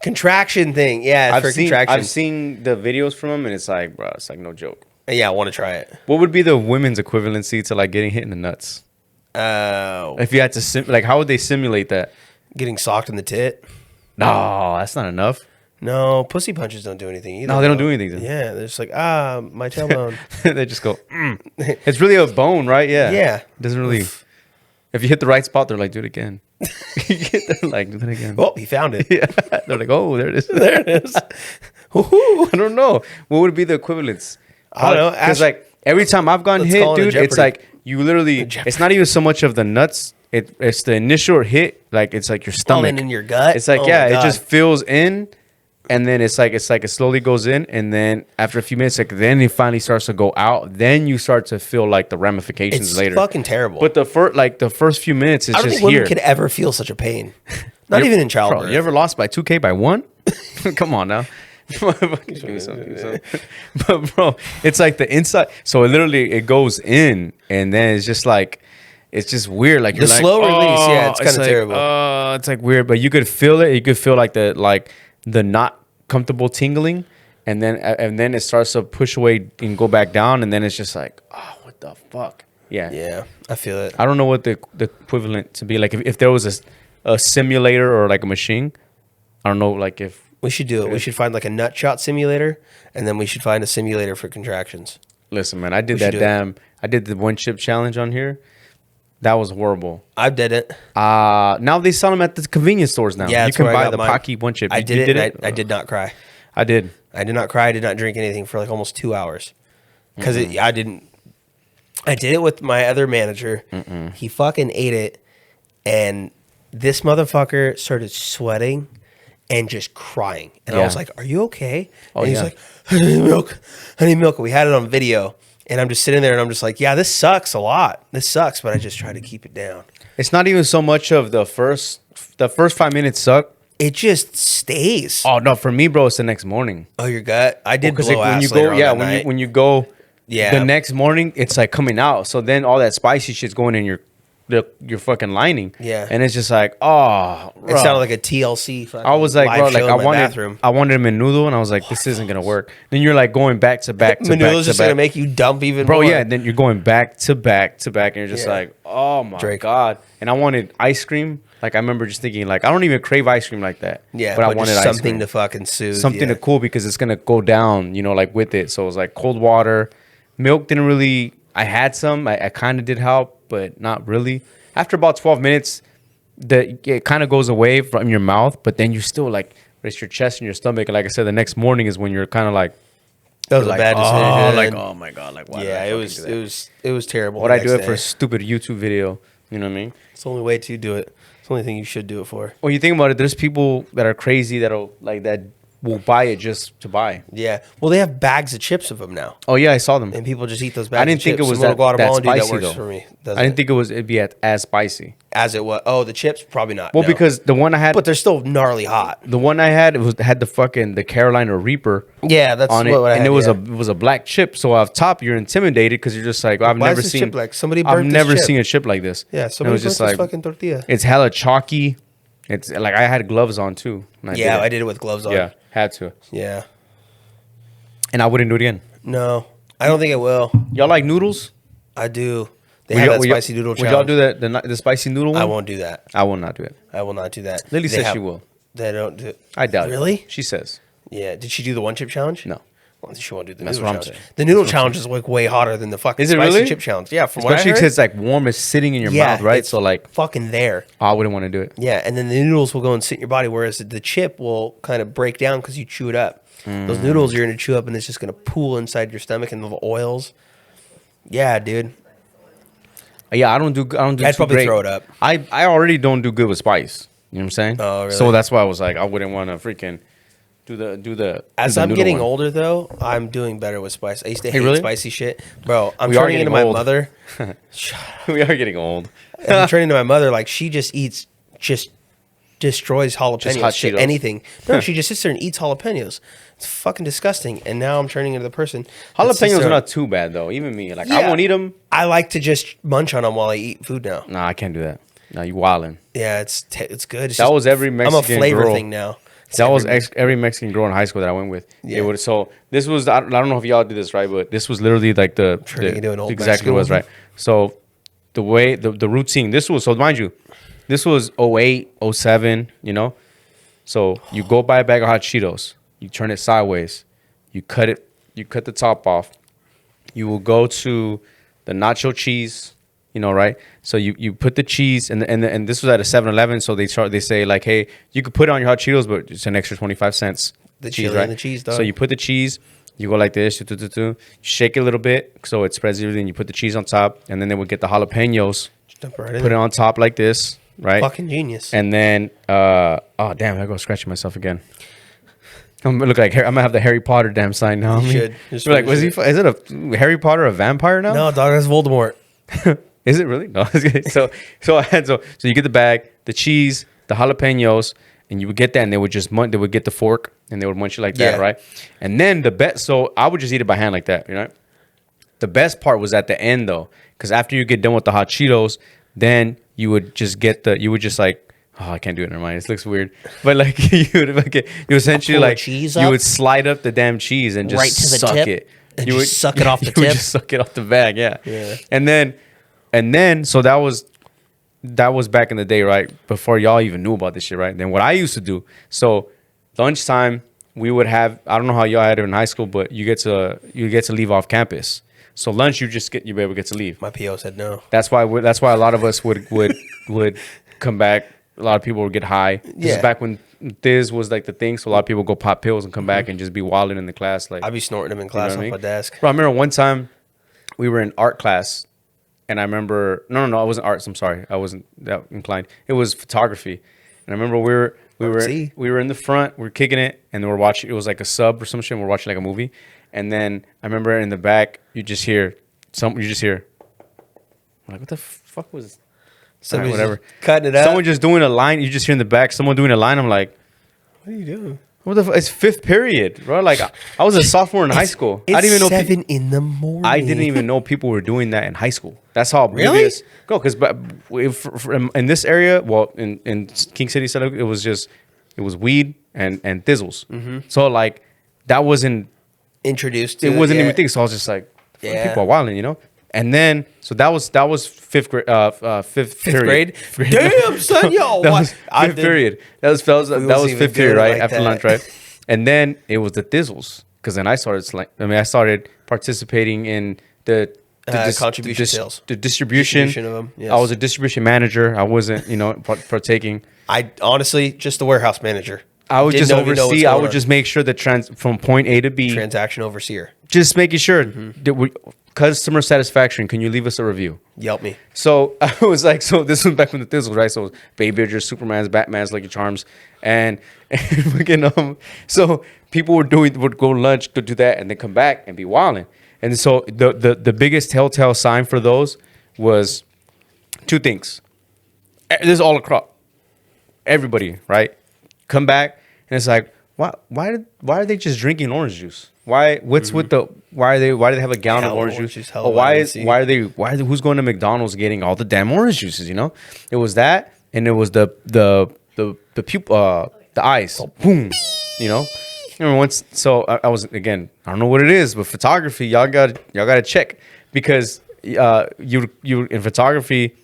Contraction thing. Yeah, it's for contraction. I've seen the videos from them, and it's like, bro, it's like no joke. Yeah, I want to try it. What would be the women's equivalency to like getting hit in the nuts? If you had to how would they simulate that? Getting socked in the tit. No, that's not enough. No, pussy punches don't do anything either. No, they don't do anything then. Yeah, they're just like, my tailbone. They just go. It's really a bone, right? Yeah. Yeah. Doesn't really. If you hit the right spot, they're like, do it again. They're like, do it again. Oh, he found it. Yeah. They're like, oh, there it is. There it is. I don't know. What would be the equivalence? I don't know. Because like every time I've gotten Let's hit, call it a dude, it's Jeopardy. like you literally. It's not even so much of the nuts. It's the initial hit. Like it's like your stomach Falling in your gut. It's like Oh yeah, my it God. just fills in, and then it's like it slowly goes in, and then after a few minutes, like then it finally starts to go out. Then you start to feel like the ramifications It's later. fucking terrible. But the first few minutes, it's I don't just think women here. could ever feel such a pain. Not even in childbirth. Bro, you ever lost by 2K by 1? Come on now. Give me some. But bro, it's like the inside. So it goes in, and then it's just like it's just weird. Like The slow release, yeah, it's kinda like, terrible. It's like weird, but you could feel it. You could feel like the not comfortable tingling, and then it starts to push away and go back down, and then it's just like, oh, what the fuck? Yeah, Yeah, I feel it. I don't know what the equivalent to be like if there was a simulator or like a machine. I don't know, like if We should do it. We should find like a nut shot simulator, and then we should find a simulator for contractions. listen, man, I did We should that do it. I did the one chip challenge on here. That was horrible. I did it. Now they sell them at the convenience stores now. Yeah, you that's can where I buy got the mine. Pocky one chip. I You did it. And it? I did not cry. I did. I did not cry. I did not drink anything for like almost 2 hours because I didn't. I did it with my other manager. He fucking ate it, and this motherfucker started sweating and just crying. And I Yeah. was like, "Are you okay?" Oh, and he's yeah. like, "I need milk. I need milk." And we had it on video, and I'm just sitting there, and I'm just like, "Yeah, this sucks a lot. This sucks," but I just try to keep it down. It's not even so much of the first 5 minutes suck. It just stays. Oh no, for me, bro, it's the next morning. Oh, your gut. I did Because blow when ass you later go, on yeah, that when night. you go, Yeah. the next morning, it's like coming out. So then all that spicy shit's going in your fucking lining. Yeah. and it's just like, oh, It bro. sounded like a TLC. I was like, live bro, show like in I my wanted, bathroom. I wanted a menudo, and I was like, this isn't gonna work. Then you're like going back to back to back Menudo's to just gonna back. make you dump even Bro, more. yeah, then you're going back to back to back, and you're just Yeah. like, oh my Drake. God. And I wanted ice cream. Like, I remember just thinking, like, I don't even crave ice cream like that. Yeah, but I just wanted ice something cream. to fucking soothe. Something yeah. to cool because it's going to go down, like, with it. So it was like cold water. Milk didn't really, I had some. I kind of did help, but not really. After about 12 minutes, it kind of goes away from your mouth, but then you still, like, it's your chest and your stomach. And like I said, the next morning is when you're kind of like, That was a like, bad decision. oh, like, oh my God, like, why did yeah, I it fucking was do that? it was terrible. Why'd the I do next it for a day. stupid YouTube video? You know what I mean? It's the only way to do it. It's the only thing you should do it for. Well, you think about it, there's people that are crazy that will buy it just to buy. Yeah. Well, they have bags of chips of them now, Oh yeah, I saw them. and people just eat those bags. I didn't of think chips. it was Some little that Guatemalan dude spicy that works though. for me. I didn't think it'd be as spicy. As it was. Oh, the chips probably not. Well, no. because the one I had, but they're still gnarly hot. the one I had, had the Carolina Reaper. Yeah, that's on it, what I had, and yeah. it was a black chip. So off top, you're intimidated because you're just like, I've Why never is this seen chip like somebody I've burnt this never chip? seen a chip like this. Yeah, And somebody it was just burnt this like fucking tortilla. it's hella chalky. It's like I had gloves on too. when Yeah, it. I did it with gloves on. Yeah, had to, Yeah. and I wouldn't do it again. No, I don't think it will. Y'all like noodles? I do. They Would have y'all- that spicy noodle Would y'all challenge. do the spicy noodle one? I won't do that. I will not do it. I will not do that. Lily They says have- she will. They don't do it. I doubt it. Really? She says Yeah. Did she do the one chip challenge? no. Well, she won't do the That's noodle what I'm challenge. saying. The noodle challenge is like way hotter than the fucking Is it spicy really? chip challenge. Yeah, from what I Especially heard. because it's like warm, it's sitting in your mouth, right? it's So like, fucking there. I wouldn't want to do it. Yeah, and then the noodles will go and sit in your body, whereas the chip will kind of break down because you chew it up. Those noodles you're going to chew up, and it's just going to pool inside your stomach and the oils. Yeah, dude. Yeah, I don't do. I'd too probably great. throw it up. I already don't do good with spice. You know what I'm saying? Oh, really? So that's why I was like, I wouldn't want to freaking do the. As do the I'm noodle getting one. older, though, I'm doing better with spice. I used to Hey, hate really? spicy shit. Bro, I'm We are turning into getting my old. mother. We are getting old. I'm turning into my mother. Like, she just eats, just destroys jalapenos. hot shit, Cheetos. anything. No, she just sits there and eats jalapenos. It's fucking disgusting. And now I'm turning into the person. that sits Jalapenos there- are not too bad though. Even me, like I Yeah. won't eat them. I like to just munch on them while I eat food now. Nah, I can't do that. Nah, you wildin'. Yeah, it's good. It's That just- was every Mexican I'm a flavor girl. thing now. It's That was every- every Mexican girl in high school that I went with. Yeah. It would. So this was. I don't know if y'all did this right, but this was literally like Turning into an old exactly Mexican what was woman. right. So the way the routine. This was, so mind you, this was 08, 07, you know. So you go buy a bag of hot Cheetos. You turn it sideways. You cut it. You cut the top off. You will go to the nacho cheese. You know, right? So you put the cheese and this was at a 7-Eleven. So they say like, hey, you could put it on your hot Cheetos, but it's an extra 25 cents. The chili and the cheese, dog. So you put the cheese. You go like this. You shake it a little bit so it spreads everything. You put the cheese on top, and then they would get the jalapenos. Dump right in Put it there. on top like this, right? Fucking genius. And then, oh damn, I go scratching myself again. I'm gonna look like I'm gonna have the Harry Potter damn sign now. You should. Just We're like, was he? finish Is it a Harry Potter a vampire now? No, dog, that's Voldemort. Is it really? No. So you get the bag, the cheese, the jalapenos, and you would get that, and they would just they would get the fork and they would munch it like that, Yeah. right? And then the best, so I would just eat it by hand like that, you know. The best part was at the end though, because after you get done with the hot Cheetos, then you would just like. Oh, I can't do it. Never mind. This looks weird. But like you essentially Pull the like cheese you up? would slide up the damn cheese and just Right to the suck tip? it. And You just would suck it off the you would tip? just suck it off the bag. Yeah. Yeah. And then so that was back in the day, right? Before y'all even knew about this shit, right? Then what I used to do. So lunchtime we would have. I don't know how y'all had it in high school, but you get to leave off campus. So lunch you be able to get to leave. My PO said no. That's why a lot of us would come back. A lot of people would get high. This Yeah. is back when Thiz was like the thing. So a lot of people go pop pills and come back and just be wilding in the class. Like I'd be snorting them in class what I off mean? my desk. Bro, I remember one time we were in art class, and I remember no, it wasn't arts. I'm sorry, I wasn't that inclined. It was photography, and I remember we were in the front, we were kicking it, and then we're watching. It was like a sub or some shit. And we're watching like a movie, and then I remember in the back you just hear. I'm like, what the fuck was? Somebody's Whatever. just cutting it up. Someone just doing a line. You just hear in the back someone doing a line. I'm like, What are you doing? what the? It's fifth period, bro. Like I was a sophomore in high school. I didn't even know. 7 in the morning. I didn't even know people were doing that in high school. That's how Really? oblivious. Go, because in this area, well, in King City, it was weed and thizzles. Mm-hmm. So like that wasn't. introduced to It wasn't yeah. even thing. So I was just like, Yeah. people are wilding, you know. And then so that was fifth grade. Fifth grade? period. Damn, son, yo, that what? was I fifth did- period. That was wasn't even fifth doing period, it right like after that. lunch, right? And then it was the thizzles, because then I started participating in the contribution sales. the distribution. Distribution of 'em, yes. I was a distribution manager. I wasn't, partaking. I honestly just the warehouse manager. I would just Didn't know oversee. what's I going would on. just make sure that from point A to B. Transaction overseer. Just making sure that we customer satisfaction. Can you leave us a review? Yelp me. So I was like, so this was back when the Thizzles, right? So it was Beybridge, Superman's, Batman's, Lucky Charms, and fucking so people would go lunch, go do that, and then come back and be wilding. And so the biggest telltale sign for those was two things. This is all across everybody, right? Come back and it's like, why are they just drinking orange juice? What's with the why do they have a gallon of orange juice? Hell, Why are they who's going to McDonald's getting all the damn orange juices, you know? It was that, and it was the ice. Boom. You know? I remember once, so I was, again, I don't know what it is, but photography, y'all gotta check, because you in photography,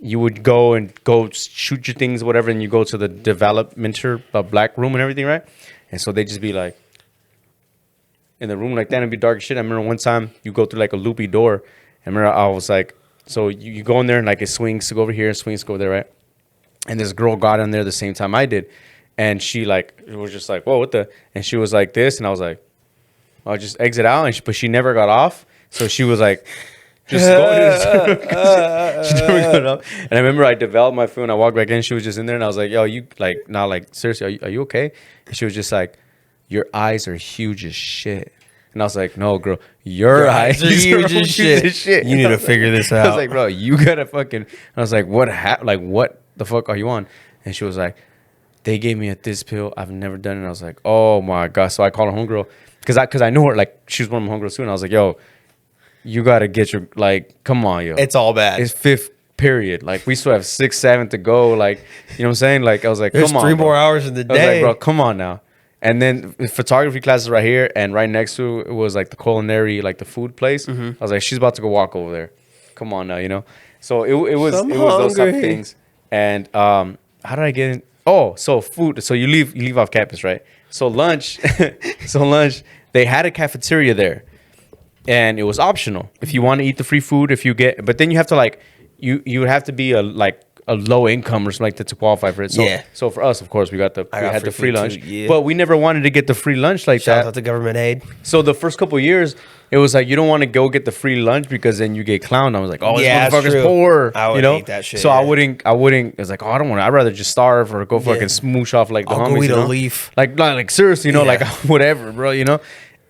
you would go shoot your things, whatever, and you go to the development black room and everything, right? And so they just be like in the room like that and be dark as shit. I remember one time you go through like a loopy door. I remember I was like, so you go in there and like it swings to go over here and swings to go there, right? And this girl got in there the same time I did. And she like, it was just like, whoa, what the? And she was like this. And I was like, I'll just exit out. And but she never got off. So she was like, just go. She never got off. And I remember I developed my phone. I walked back in. She was just in there. And I was like, yo, you like, now like, seriously, are you okay? And she was just like, your eyes are huge as shit. And I was like, no, girl, your eyes are huge as shit. You need to figure this out. I was like, bro, you gotta fucking. And I was like, what the fuck are you on? And she was like, they gave me this pill. I've never done it. And I was like, oh my God. So I called her homegirl because I knew her. Like, she was one of my homegirls too. And I was like, yo, you gotta get your, like, come on, yo. It's all bad. It's fifth period. Like, we still have 6, 7 to go. Like, you know what I'm saying? Like, I was like, There's come on. There's 3 more hours in the day. I was like, bro, come on now. And then photography classes right here, and right next to it was like the culinary, like the food place. I was like, she's about to go walk over there. Come on now, you know. So it was those type of things. And how did I get in? Oh, so food. So you leave off campus, right? So lunch, they had a cafeteria there, and it was optional if you want to eat the free food. But then you have to like you would have to be a low income or something like that to qualify for it. So, yeah. So for us, of course, we had the free lunch, too, yeah. but we never wanted to get the free lunch like Shout that. out to government aid. So the first couple of years, it was like you don't want to go get the free lunch because then you get clowned. I was like, oh, this motherfucker's poor. I would hate that shit. So yeah. I wouldn't. It's like, oh, I don't want to. I'd rather just starve or go fucking smoosh off like the I'll homies. Go eat you know? a leaf. Like seriously, you know, like whatever, bro. You know.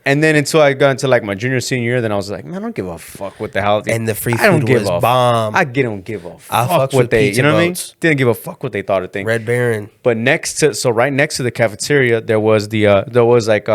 And then until I got into like my junior, senior year, then I was like, man, I don't give a fuck what the hell. And the free food was bomb. I don't give a I fuck what they, you know what I mean? Boats. Didn't give a fuck what they thought of things. Red Baron. But right next to the cafeteria, there was like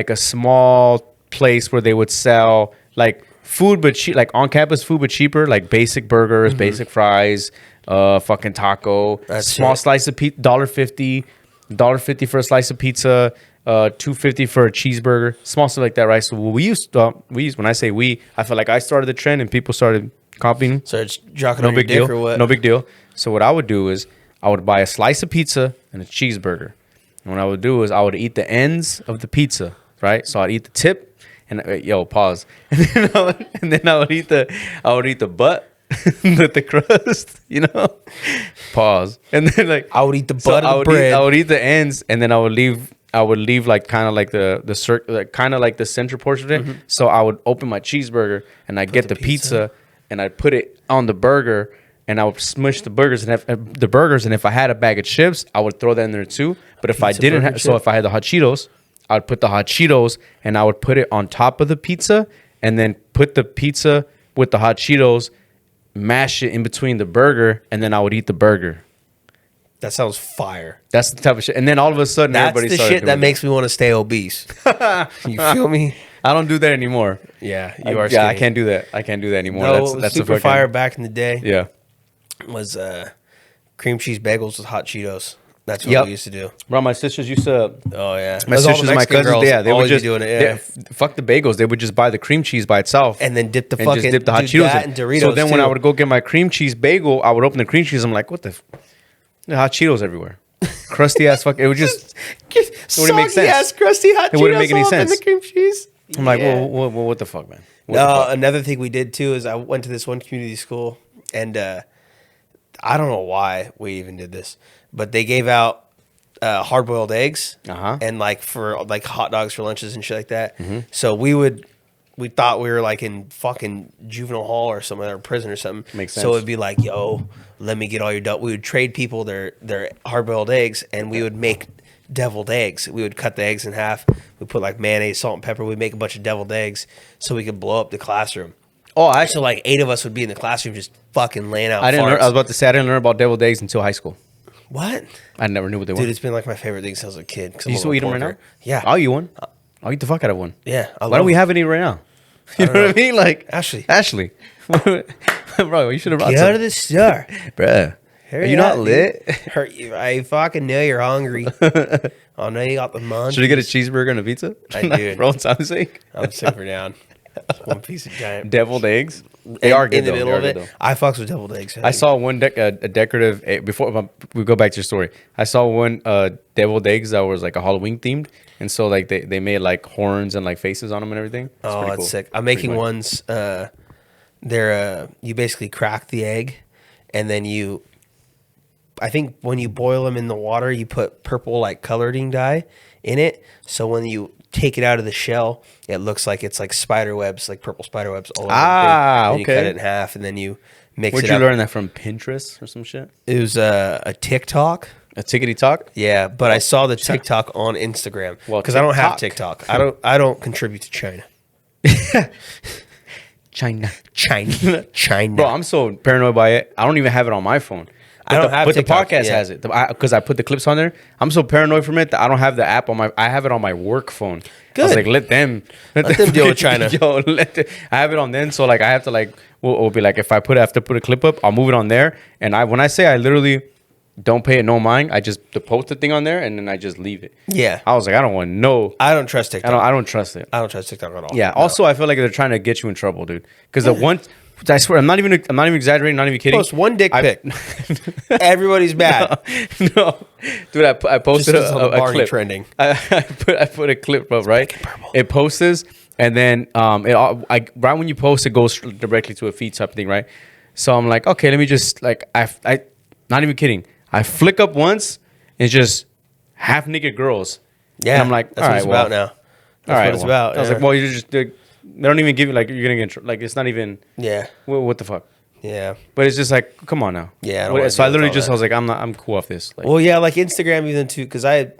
a small place where they would sell like food, but cheap, like on campus food, but cheaper, like basic burgers, basic fries, fucking taco, small slice of pizza, $1.50 for a slice of pizza. $2.50 for a cheeseburger, small stuff like that, right? So we used when I say we, I feel like I started the trend and people started copying. So it's jocking on your dick or what? No big deal. So what I would do is I would buy a slice of pizza and a cheeseburger. And what I would do is I would eat the ends of the pizza, right? So I'd eat the tip and pause, and then I would eat the butt with the crust, you know, pause, and then like I would eat the butt of the bread. I would eat the ends, and then I would leave like kind of like the circle, kind of like the center portion of it. So I would open my cheeseburger and I'd get the pizza and I'd put it on the burger and I would smush the burgers and if I had a bag of chips, I would throw that in there too. But if I didn't have, so if I had the hot Cheetos, I'd put the hot Cheetos and I would put it on top of the pizza and then put the pizza with the hot Cheetos, mash it in between the burger, and then I would eat the burger. That sounds fire. That's the type of shit. And then all of a sudden, that's the shit that makes me want to stay obese. You feel me? I don't do that anymore. Yeah, you are. Yeah, I can't do that. I can't do that anymore. No, that's super fire back in the day. Yeah, was cream cheese bagels with hot Cheetos. That's what we used to do. Bro, my sisters used to. Oh yeah, my sisters and my cousins. Yeah, they would just be doing it. Fuck the bagels. They would just buy the cream cheese by itself and then dip the hot Cheetos in Doritos. So then when I would go get my cream cheese bagel, I would open the cream cheese. I'm like, what the. Hot Cheetos everywhere, crusty ass fuck. It would just it wouldn't make sense. Ass crusty hot Cheetos. It wouldn't make any sense. In the cream cheese. I'm like, well, what the fuck, man? Another thing we did too is I went to this one community school, and I don't know why we even did this, but they gave out hard boiled eggs, Uh-huh. and like for like hot dogs for lunches and shit like that. So we thought we were like in fucking juvenile hall or something, or prison or something. Makes So sense. it'd be like, yo, let me get all your we would trade people their hard boiled eggs, and we would make deviled eggs. We would cut the eggs in half. We put like mayonnaise, salt, and pepper. We'd make a bunch of deviled eggs so we could blow up the classroom. Oh, actually, So like 8 of us would be in the classroom just fucking laying out. I didn't. farts. I was about to say I didn't learn about deviled eggs until high school. What? I never knew what they Dude, were. it's been like my favorite thing since I was a kid. You still eat them right now? Yeah. I'll eat one. I'll eat the fuck out of one. Yeah. Why don't we have any right now? You know what I mean? Like Ashley. Bro, you should have brought Get some. out of the store. Bruh. Are you not lit? I fucking know you're hungry. I know you got the money. Should I get a cheeseburger and a pizza? I do. For old time's sake. I'm super down. Just one piece of giant. Deviled eggs. They are good in the though. middle They are of good, it. though. I fucks with deviled eggs. I saw one a decorative before we go back to your story. I saw one deviled eggs that was like a Halloween themed, and so like they made like horns and like faces on them and everything. It's Oh, pretty that's cool. sick. I'm Pretty making cool. ones. They're you basically crack the egg, and then I think when you boil them in the water, you put purple like coloring dye in it. So when you take it out of the shell, it looks like it's like spider webs, like purple spider webs all over the thing. And you cut okay. it in half, and then you mix Where'd it you up. learn that from? Pinterest or some shit? It was a TikTok. A tickety talk? Yeah, but I saw the TikTok on Instagram Well, because I don't have TikTok. TikTok. I don't contribute to China. China. Bro, I'm so paranoid by it. I don't even have it on my phone. I don't have But the TikTok, podcast yeah. has it because I put the clips on there. I'm so paranoid from it that I don't have the app on my. I have it on my work phone. I was Good. like, let them deal with China. Yo, I have it on then, so like I have to like. We'll be like, if I have to put a clip up, I'll move it on there. And when I say I literally don't pay it no mind, I just post the thing on there and then I just leave it. Yeah. I was like, I don't want no. I don't trust TikTok. I don't trust it. I don't trust TikTok at all. Yeah. No. Also, I feel like they're trying to get you in trouble, dude. Because the one, I swear, I'm not even exaggerating, not even kidding. Post one dick I- pic. Everybody's mad. No, dude, I posted Just on the a Barney clip. trending. I put a clip up, right. It posts, and then right when you post, it goes directly to a feed type thing, right? So I'm like, okay, let me just like I not even kidding. I flick up once, and it's just half naked girls. Yeah. and I'm like, that's all what right, it's well, about now. That's all right, what it's well. about. I was yeah. like, well, you're just they don't even give you like you're gonna get like it's not even yeah. what the fuck. Yeah. But it's just like, come on now. Yeah, I don't What- wanna so I deal with literally all just that. I was like, I'm cool off this. Like, Well, yeah, like Instagram even too, because I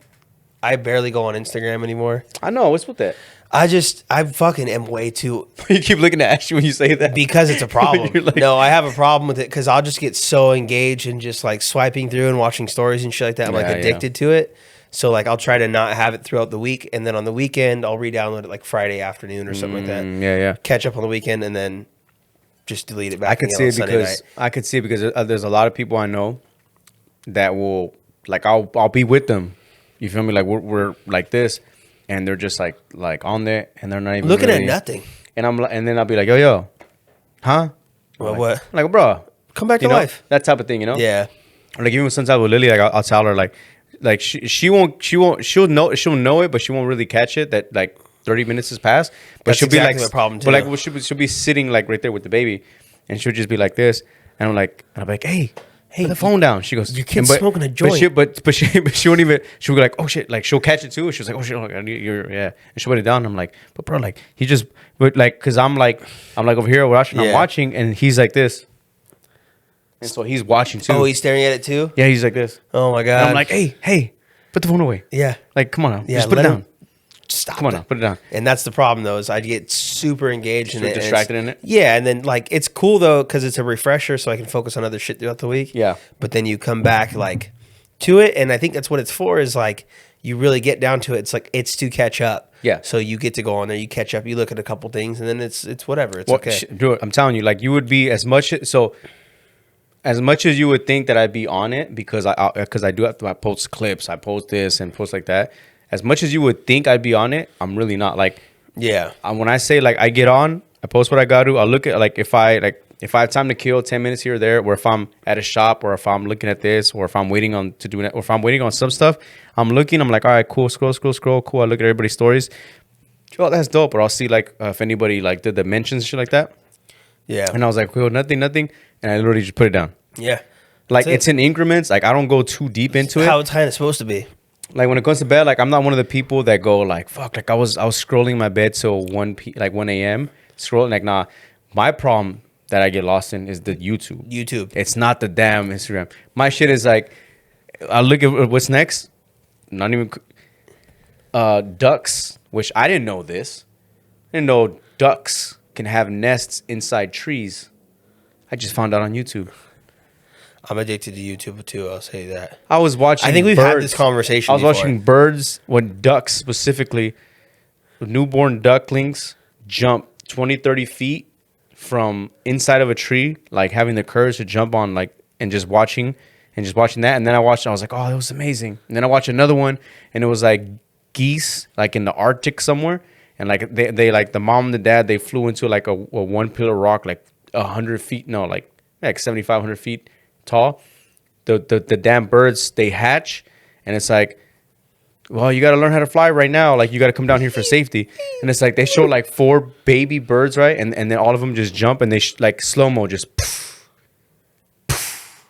barely go on Instagram anymore. I know what's with that. I fucking am way too, You keep looking at Ashley when you say that. because it's a problem. You're like- No, I have a problem with it because I'll just get so engaged and just like swiping through and watching stories and shit like that. I'm like Yeah, addicted to it. So like I'll try to not have it throughout the week, and then on the weekend I'll re-download it like Friday afternoon or something like that. Yeah. Catch up on the weekend and then just delete it back. I could again see on it Sunday because night. there's a lot of people I know that will like I'll be with them. You feel me? Like we're like this, and they're just like on there, and they're not even Looking really, at nothing. And then I'll be like, yo, huh? Well, like, what? Like, bro, Come back to you know, life. that type of thing, you know? Yeah. Like even sometimes with Lily, like I'll tell her like she'll know it, but she won't really catch it that like 30 minutes has passed. But That's she'll be exactly like, my problem, but like too. she'll be sitting like right there with the baby, and she'll just be like this, and I'm like, hey. Put the phone down. She goes, your kid's smoking a joint. But she won't even. She'll be like, oh shit, like she'll catch it too. She's like, oh shit, you're yeah. And she'll put it down. I'm like, but bro, like he just, but like, cause I'm like over here watching, I'm Yeah. watching, and he's like this, and so he's watching too. Oh, he's staring at it too? Yeah, he's like this. Oh my And God. I'm like, hey, put the phone away. yeah. Like, come on now. Yeah, Just put it let him- down. Stop. Come on it. now, put it down. And that's the problem, though, is I get super engaged in Super it. and distracted it's- in it? Yeah, and then like it's cool though because it's a refresher, so I can focus on other shit throughout the week. Yeah. But then you come back like to it, and I think that's what it's for. Is like you really get down to it. It's like it's to catch up. Yeah. So you get to go on there, you catch up, you look at a couple things, and then it's whatever. It's Well, okay. dude, I'm telling you, like you would be as much as you would think that I'd be on it because I do have to I post clips, I post this and post like that. As much as you would think I'd be on it, I'm really not. Like Yeah. when I say like I get on, I post what I gotta do. I'll look at like if I have time to kill 10 minutes here or there, or if I'm at a shop, or if I'm looking at this, or if I'm waiting on to do it, or if I'm waiting on some stuff, I'm like, all right, cool, scroll, cool. I look at everybody's stories. Oh, that's dope. Or I'll see like if anybody like did the mentions and shit like that. Yeah. And I was like, cool, nothing. And I literally just put it down. Yeah. Like That's it's in increments. Like I don't go too deep into it. How it's kind of supposed to be. like when it comes to bed, like I'm not one of the people that go like fuck. Like I was scrolling my bed till 1 a.m. scrolling. Like nah, my problem that I get lost in is the YouTube. YouTube. It's not the damn Instagram. My shit is like, I look at what's next. Not even ducks, which I didn't know this. I didn't know ducks can have nests inside trees. I just found out on YouTube. I'm addicted to YouTube too. I'll say that. I was watching. I think we've had this conversation. I was watching birds, when ducks specifically, newborn ducklings jump 20, 30 feet from inside of a tree, like having the courage to jump on, like, and just watching that. And then I was like, oh, that was amazing. And then I watched another one, and it was like geese, like in the Arctic somewhere. And like they like the mom and the dad, they flew into like a one pillar rock, like 100 feet, no, like 7,500 feet tall. The damn birds, they hatch, and it's like, well, you got to learn how to fly right now. Like, you got to come down here for safety. And it's like, they show like 4 baby birds, right? And then all of them just jump, and they like slow-mo just poof, poof,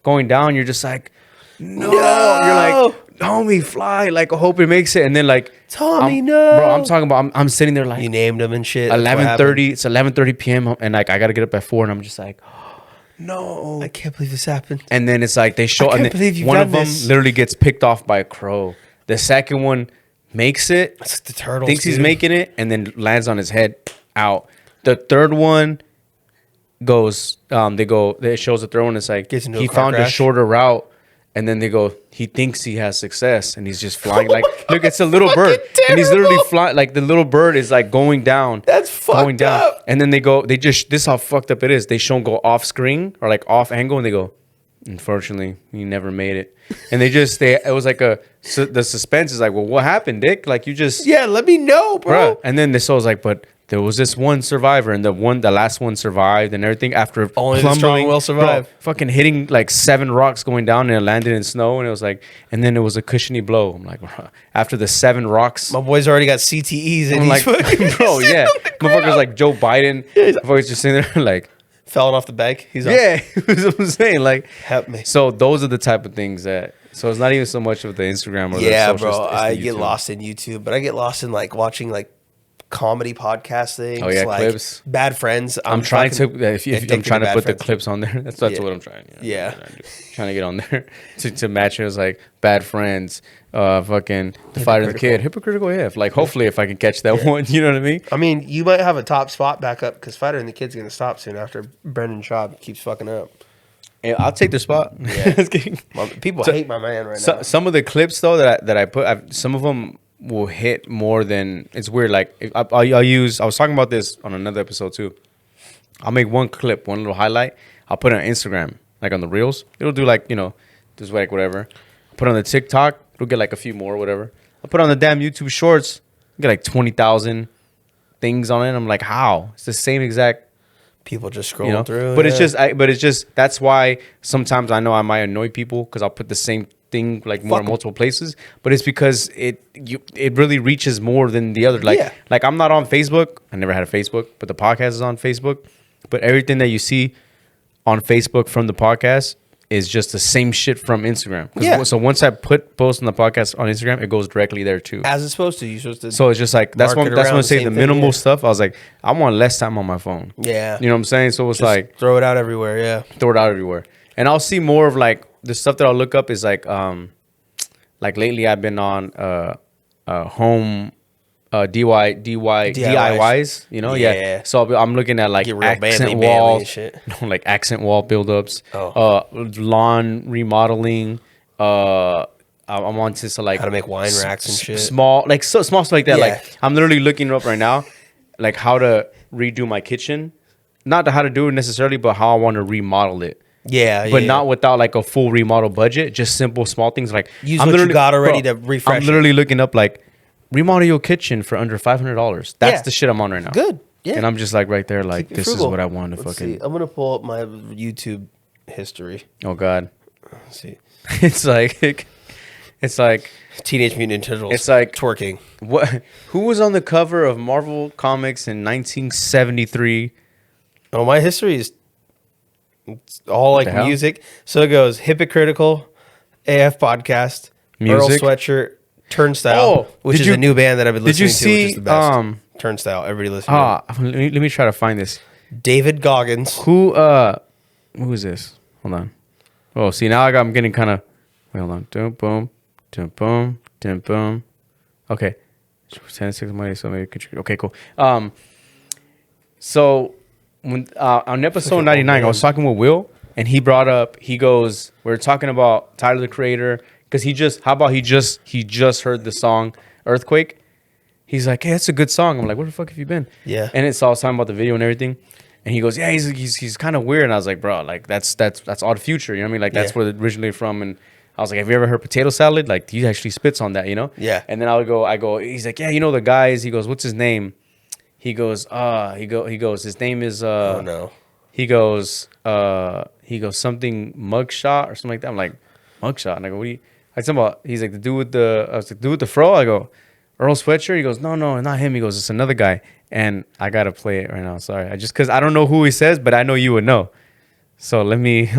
going down. You're just like, no. You're like, homie, fly. Like, I hope it makes it. And then like, Tommy, no. Bro, I'm talking about, I'm sitting there like. You named them and shit. 11:30. It's 11:30 p.m. And like, I got to get up at 4, and I'm just like, no. I can't believe this happened. And then it's like, they show, I and can't believe you've one done of them this. literally gets picked off by a crow. The second one makes it. It's like the turtles. Thinks he's making it, and then lands on his head, out. The third one goes. It shows the third one. It's like Gets into he a car found a crash. shorter route, and then they go. He thinks he has success, and he's just flying. Like, look, it's a little bird, and he's literally flying. Like, the little bird is like going down. That's fucked up. And then they go. They just. This is how fucked up it is. They show him go off screen or like off angle, and they go, unfortunately, you never made it. And it was like the suspense is like, well, what happened, Dick? Like, you just. Yeah, let me know, bro. Bruh. And then this was like, but there was this one survivor, and the last one survived, and everything after Only the strong will survive. bro, fucking hitting like 7 rocks going down, and it landed in snow, and it was like, and then it was a cushiony blow. I'm like, bruh, after the 7 rocks, My boy's already got CTEs and I'm he's like, fucking bro, yeah, motherfucker's like Joe Biden. Motherfucker's just sitting there like, falling off the bike. He's yeah, that's what I'm saying. Like, help me. so those are the type of things that. So it's not even so much of the Instagram or Yeah, the social. bro. It's the I get YouTube. lost in YouTube, but I get lost in like watching like comedy podcast things. Oh, yeah, like clips. Bad Friends. I'm trying to. If I'm addicted trying to Bad put the Friends. clips on there. That's Yeah. what I'm trying. Yeah. Trying to get on there to match it. It's like Bad Friends, fucking The Fighter and the Kid, Hypocritical. Yeah, like hopefully if I can catch that one, you know what I mean? I mean, you might have a top spot back up because Fighter and the Kid's gonna stop soon after Brendan Schaub keeps fucking up. Yeah, I'll take their spot. Yeah. Just kidding. People So- hate my man right now. Some of the clips though that I put, some of them will hit more than it's weird. Like I'll use. I was talking about this on another episode too. I'll make one clip, one little highlight. I'll put it on Instagram, like on the reels. It'll do like just like whatever. I'll put it on the TikTok. It'll get like a few more, whatever. I'll put it on the damn YouTube Shorts. Get like 20,000 things on it. I'm like, how? It's the same exact. People just scrolling through. But it's just that's why sometimes I know I might annoy people because I'll put the same thing like more in multiple places. But it's because it really reaches more than the other. Like I'm not on Facebook. I never had a Facebook, but the podcast is on Facebook. But everything that you see on Facebook from the podcast is just the same shit from Instagram. Yeah. So once I post on the podcast on Instagram, it goes directly there too. as it's supposed to. You're supposed to. So it's just like that's market when I around say the the same thing, minimal yeah. stuff. I was like, I want less time on my phone. Yeah. You know what I'm saying? So it's Just like throw it out everywhere. Yeah. throw it out everywhere. And I'll see more of like the stuff that I'll look up is like lately I've been on home DIYs, you know? Yeah. So I'm looking at like Get real accent manly walls, and shit. like accent wall buildups, Oh. lawn remodeling, I'm on to like How to make wine racks and shit. small stuff like that. Yeah. Like I'm literally looking up right now, like how to redo my kitchen, not how to do it necessarily, but how I want to remodel it. Yeah. But yeah. not without like a full remodel budget. Just simple small things like Use what you literally- got already to refresh I'm it. literally looking up like remodel your kitchen for under $500. That's Yeah. the shit I'm on right now. Good. Yeah. And I'm just like right there, like Keep it this is frugal. what I want to Let's fucking. see. I'm gonna pull up my YouTube history. Oh God, Let's see. it's like Teenage Mutant Ninja Turtles. It's like- twerking. what? Who was on the cover of Marvel Comics in 1973? Oh, my history is it's all like the hell? music. So it goes Hypocritical, AF podcast, Earl music. Sweatshirt, Turnstile, Oh, which is a new band that I've been did you listening to, which is see, the best. Turnstile, everybody listen let me try to find this. to. David Goggins. Who is this? Hold on. Oh, see now I'm getting kind of. Wait, hold on. Dum boom, dum boom, dum boom. Okay. 10-6 money, so maybe contribute. Okay, cool. So when on episode 99, I was talking with Will, and he brought up. He goes, we're talking about Tyler the Creator because he just heard the song Earthquake. He's like, hey, that's a good song. I'm like, where the fuck have you been? Yeah. And it's all talking about the video and everything. And he goes, yeah, he's kind of weird. And I was like, bro, like that's Odd Future. You know what I mean? Like that's where they're originally from. And I was like, have you ever heard Potato Salad? Like he actually spits on that, you know? Yeah. And then I go, he's like, yeah, you know the guys. He goes, what's his name? He goes, he goes, his name is Oh no. He goes something mugshot or something like that. I'm like, mugshot. And I go, what do you? I talking about? He's like the dude with the fro. I go, Earl Sweatshirt. He goes, no, not him. He goes, it's another guy. And I gotta play it right now. Sorry, because I don't know who he says, but I know you would know. So let me. He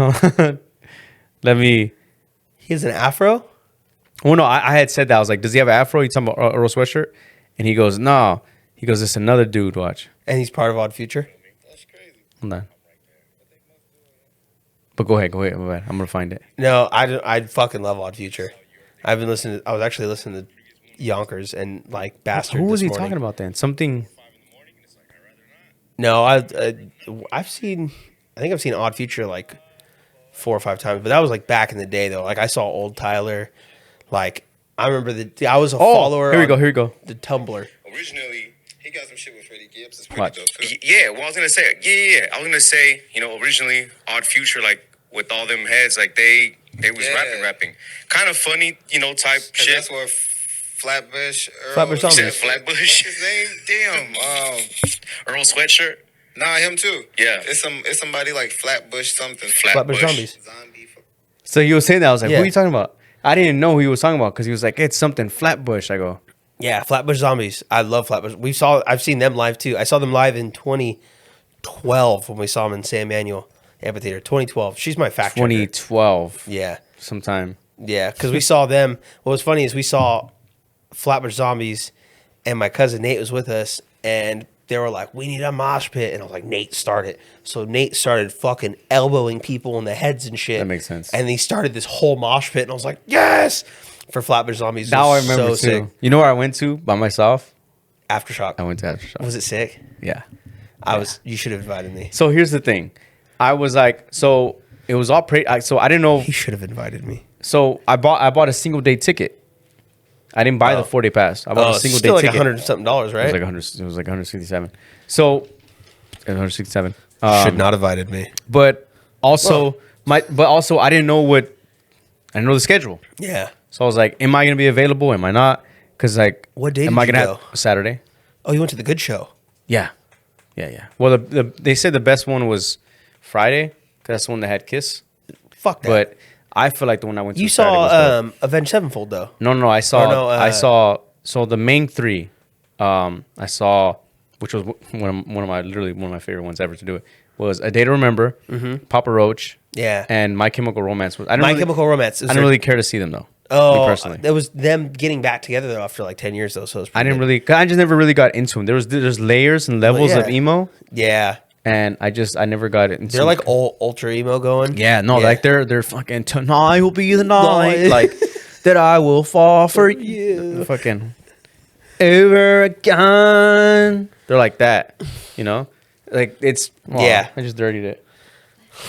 has an afro? Well, no, I had said that. I was like, does he have an afro? You talking about Earl Sweatshirt? And he goes, no. He goes, it's another dude. Watch. And he's part of Odd Future? That's crazy. Hold on. But go ahead. My bad. I'm gonna find it. No, I fucking love Odd Future. I was actually listening to Yonkers and like Bastard. Who was he this morning. talking about then? Something. No, I think I've seen Odd Future like 4 or 5 times, but that was like back in the day though. Like I saw old Tyler. Like I remember I was a follower. Here we go. The Tumblr. Originally, he got some shit with Freddie Gibbs. It's pretty Watch. dope too. Yeah, well, I was gonna say, I was gonna say, originally Odd Future, like with all them heads, like they was rapping, kind of funny, type shit. That's where Flatbush. Flatbush You Zombies. said Flatbush. What's his name? Damn. Earl Sweatshirt. Nah, him too. Yeah. It's somebody like Flatbush something. Flatbush Zombies. Zombie. So he was saying that. I was like, Yeah. what are you talking about? I didn't know who he was talking about because he was like, it's something Flatbush. I go, Yeah, Flatbush Zombies. I love Flatbush. I've seen them live too. I saw them live in 2012 when we saw them in San Manuel Amphitheater. 2012. She's my fact checker. 2012. Yeah. Sometime. Yeah, because we saw them. What was funny is we saw Flatbush Zombies, and my cousin Nate was with us, and they were like, we need a mosh pit. And I was like, Nate, start it. So Nate started fucking elbowing people in the heads and shit. That makes sense. And he started this whole mosh pit, and I was like, yes! For Flatbush Zombies. Now I was remember so too. sick. You know where I went to by myself? Aftershock. I went to Aftershock. Was it sick? Yeah. You should have invited me. So here's the thing. I was like, so it was all so I didn't know. He should have invited me. So I bought a single day ticket. I didn't buy the 4-day pass. I bought a single day still like ticket. $100 something, right? It was like 100. It was like 167. So it was 167. should not have invited me. But also I didn't know the schedule. Yeah. So I was like, am I gonna be available? Am I not? Because like, What day am did I you gonna go? have Saturday? Oh, you went to the good show. Yeah. Well, they said the best one was Friday. 'Cause that's the one that had Kiss. Fuck that. But I feel like the one I went to you Saturday was saw dope. Avenged Sevenfold though. No. I saw. Or no, I saw. So the main three, I saw, which was one of my favorite ones ever to do it, was A Day to Remember, Papa Roach, Yeah. and My Chemical Romance. Chemical Romance. I didn't really care to see them though. Oh, me personally. that was them getting back together though after like 10 years though. So it was I pretty didn't good. really. I just never really got into them. There's layers and levels of yeah. emo, Yeah. and I never got into. They're like ultra emo going. Yeah, no, like they're fucking tonight will be the night, Night. like that I will fall for you, fucking over again. They're like that, like it's Yeah. I just dirtied it.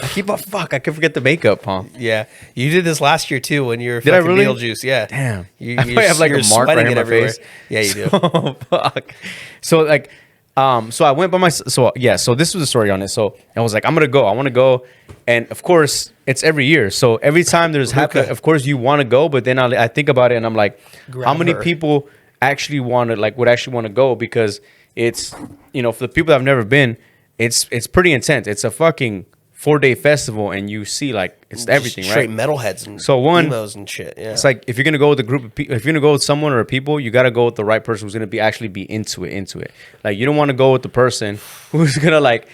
I can forget the makeup, huh? Yeah. You did this last year too when you were Did I fucking really? Beetlejuice. Yeah. Damn, You, I might have like a you're mark right sweating in it my everywhere. face. Yeah, you do. Oh, fuck. So like, so I went by my. So yeah. So this was the story on it. So I was like, I'm gonna go. I want to go, and of course it's every year. So every time there's happen, of course you want to go, but then I think about it and I'm like, how many her. people actually would actually want to go, because it's for the people that have never been, it's pretty intense. It's a fucking 4-day festival, and you see like it's everything, Straight right? metalheads and emos and shit. Yeah. It's like if you're gonna go with a group of people, if you're gonna go with someone or people, you gotta go with the right person who's gonna actually be into it. Like you don't want to go with the person who's gonna like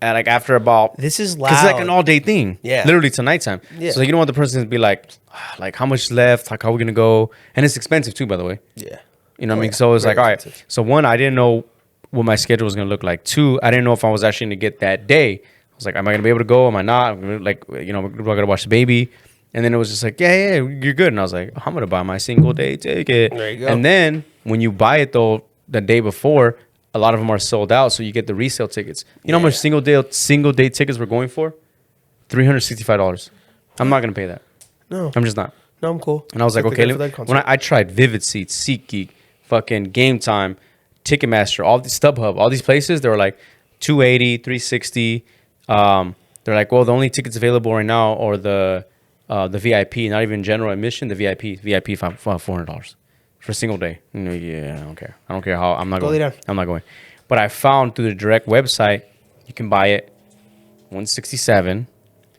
And like after about, This is because it's like loud. an all day thing. Yeah. Literally to nighttime. Yeah. So you don't want the person to be like how much left? Like how we gonna go? And it's expensive too, by the way. Yeah. You know what I Oh, mean? yeah. So it's Very like, all right. expensive. So one, I didn't know what my schedule was gonna look like. Two, I didn't know if I was actually gonna get that day. I was like, am I gonna be able to go? Am I not? I'm gonna, like, you know, we're gonna watch the baby. And then it was just like, yeah, you're good. And I was like, I'm gonna buy my single day ticket. There you go. And then when you buy it though, the day before, a lot of them are sold out, so you get the resale tickets. You know how much single day tickets we're going for? $365. I'm not gonna pay that. No. I'm just not. No, I'm cool. And I was like, Took the okay. guy for that concert. When I tried Vivid Seats, SeatGeek, fucking Game Time, Ticketmaster, all these StubHub, all these places, they were like 280, 360. They're like, well, the only tickets available right now are the VIP, not even general admission, the VIP $400 for a single day. Yeah, I don't care. I don't care how. I'm not Go lay going. down. I'm not going. But I found through the direct website, you can buy it 167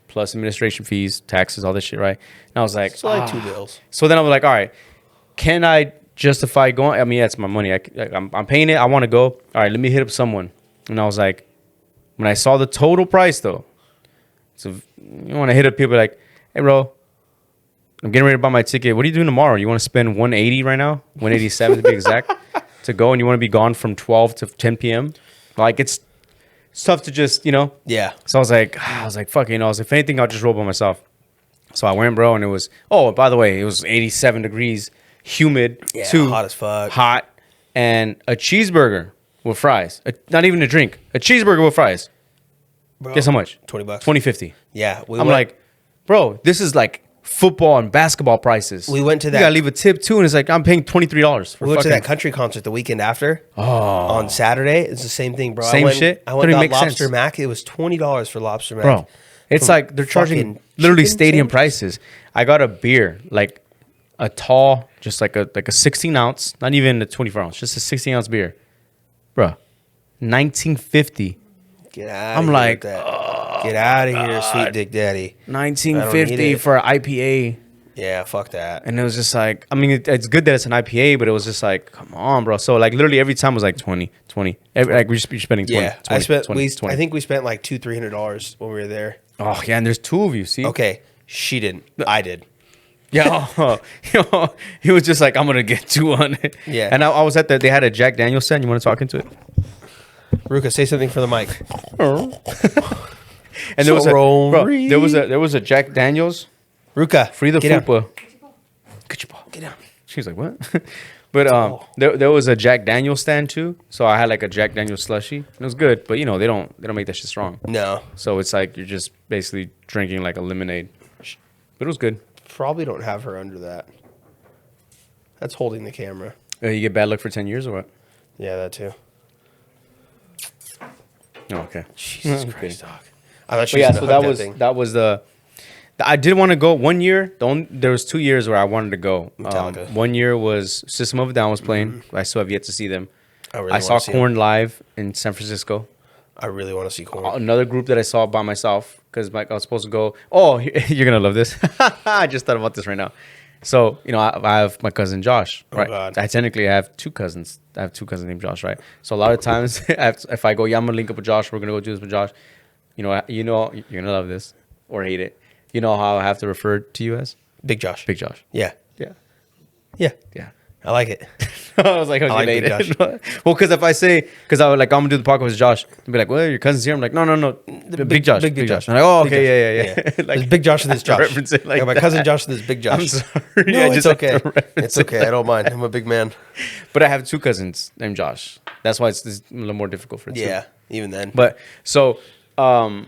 plus administration fees, taxes, all this shit, right? And I was like, So like two bills. so then I was like, all right, can I justify going? I mean, yeah, it's my money. I'm paying it. I want to go. All right, let me hit up someone. And I was like, when I saw the total price though, so you want to hit up people like, hey, bro, I'm getting ready to buy my ticket. What are you doing tomorrow? You want to spend 180 right now? 187 to be exact, to go, and you want to be gone from 12 to 10 p.m. Like it's tough to just, you know. Yeah. So I was like, fuck, you know. I was like, if anything, I'll just roll by myself. So I went, bro, and it was, oh, by the way, it was 87 degrees, humid, Yeah, too hot as fuck. hot, and a cheeseburger with fries. Not even a drink, a cheeseburger with fries. Bro, Guess how much? $20. $20.50. Yeah. I'm like, bro, this is like football and basketball prices. We went to You that- gotta leave a tip too, and it's like I'm paying $23 for we went to fucking- that country concert the weekend after. On Saturday. It's the same thing, bro. Same I went, shit? I went Doesn't and got make lobster sense. mac. It was $20 for lobster mac. Bro, it's From like they're charging fucking literally chicken stadium sandwiches. prices. I got a beer, like a tall, just like a 16 ounce, not even a 24 ounce, just a 16 ounce beer, bro. 1950. Get out. I'm of here like, with that. Get out of here, sweet dick daddy. I don't 1950 need it. for an IPA. Yeah, fuck that. And it was just like, I mean, it's good that it's an IPA, but it was just like, come on, bro. So like literally every time was like 20. Like you're spending 20. Yeah, 20, I spent. 20, we, 20. I think we spent like $200-300 when we were there. Oh yeah, and there's two of you. See? Okay, she didn't. I did. Yeah, he was just like, I'm gonna get 200. Yeah. And I was at they had a Jack Daniel's stand. You want to talk into it? Ruka, say something for the mic. And there was a bro, Sorry. there was a Jack Daniel's Ruka, free the get down. fupa. Get down. She was like, what? But there was a Jack Daniel's stand too. So I had like a Jack Daniel's slushie. It was good, but you know they don't make that shit strong. No, So it's like you're just basically drinking like a lemonade. But it was good. probably don't have her under that. That's holding the camera. You get bad luck for 10 years or what? Yeah, that too. Oh, okay. Jesus Okay. Christ, dog. I thought she But was yeah, gonna so hug that was thing. that was the I did want to go one year. There was 2 years where I wanted to go. Metallica. 1 year was System of a Down was playing. I still have yet to see them. I really I wanna saw see Korn live in San Francisco. I really want to see Korn. Another group that I saw by myself because I was supposed to go. Oh, you're gonna love this. I just thought about this right now. So you know, I have my cousin Josh. Right. God. I technically have two cousins. I have two cousins named Josh. Right. So a lot of times, if I go, yeah, I'm gonna link up with Josh. We're gonna go do this with Josh. You know, you're gonna love this or hate it. You know how I have to refer to you as Big Josh. Big Josh. Yeah. Yeah. Yeah. Yeah. I like it. I was like, I like Big Josh. Well, because if I say, because I would like, I'm gonna do the podcast with Josh, they'd be like, well, your cousin's here. I'm like, no, Big Josh, Big Big Josh. Josh. I'm like, oh, Big okay, Josh. yeah. There's Big Josh and there's Josh. Reference it like yeah, my that. cousin Josh and there's Big Josh. I'm sorry. No, I it's just have okay. to reference It's it. okay. I don't mind. I'm a big man. But I have two cousins named Josh. That's why it's a little more difficult for two. Yeah. Even then. But so I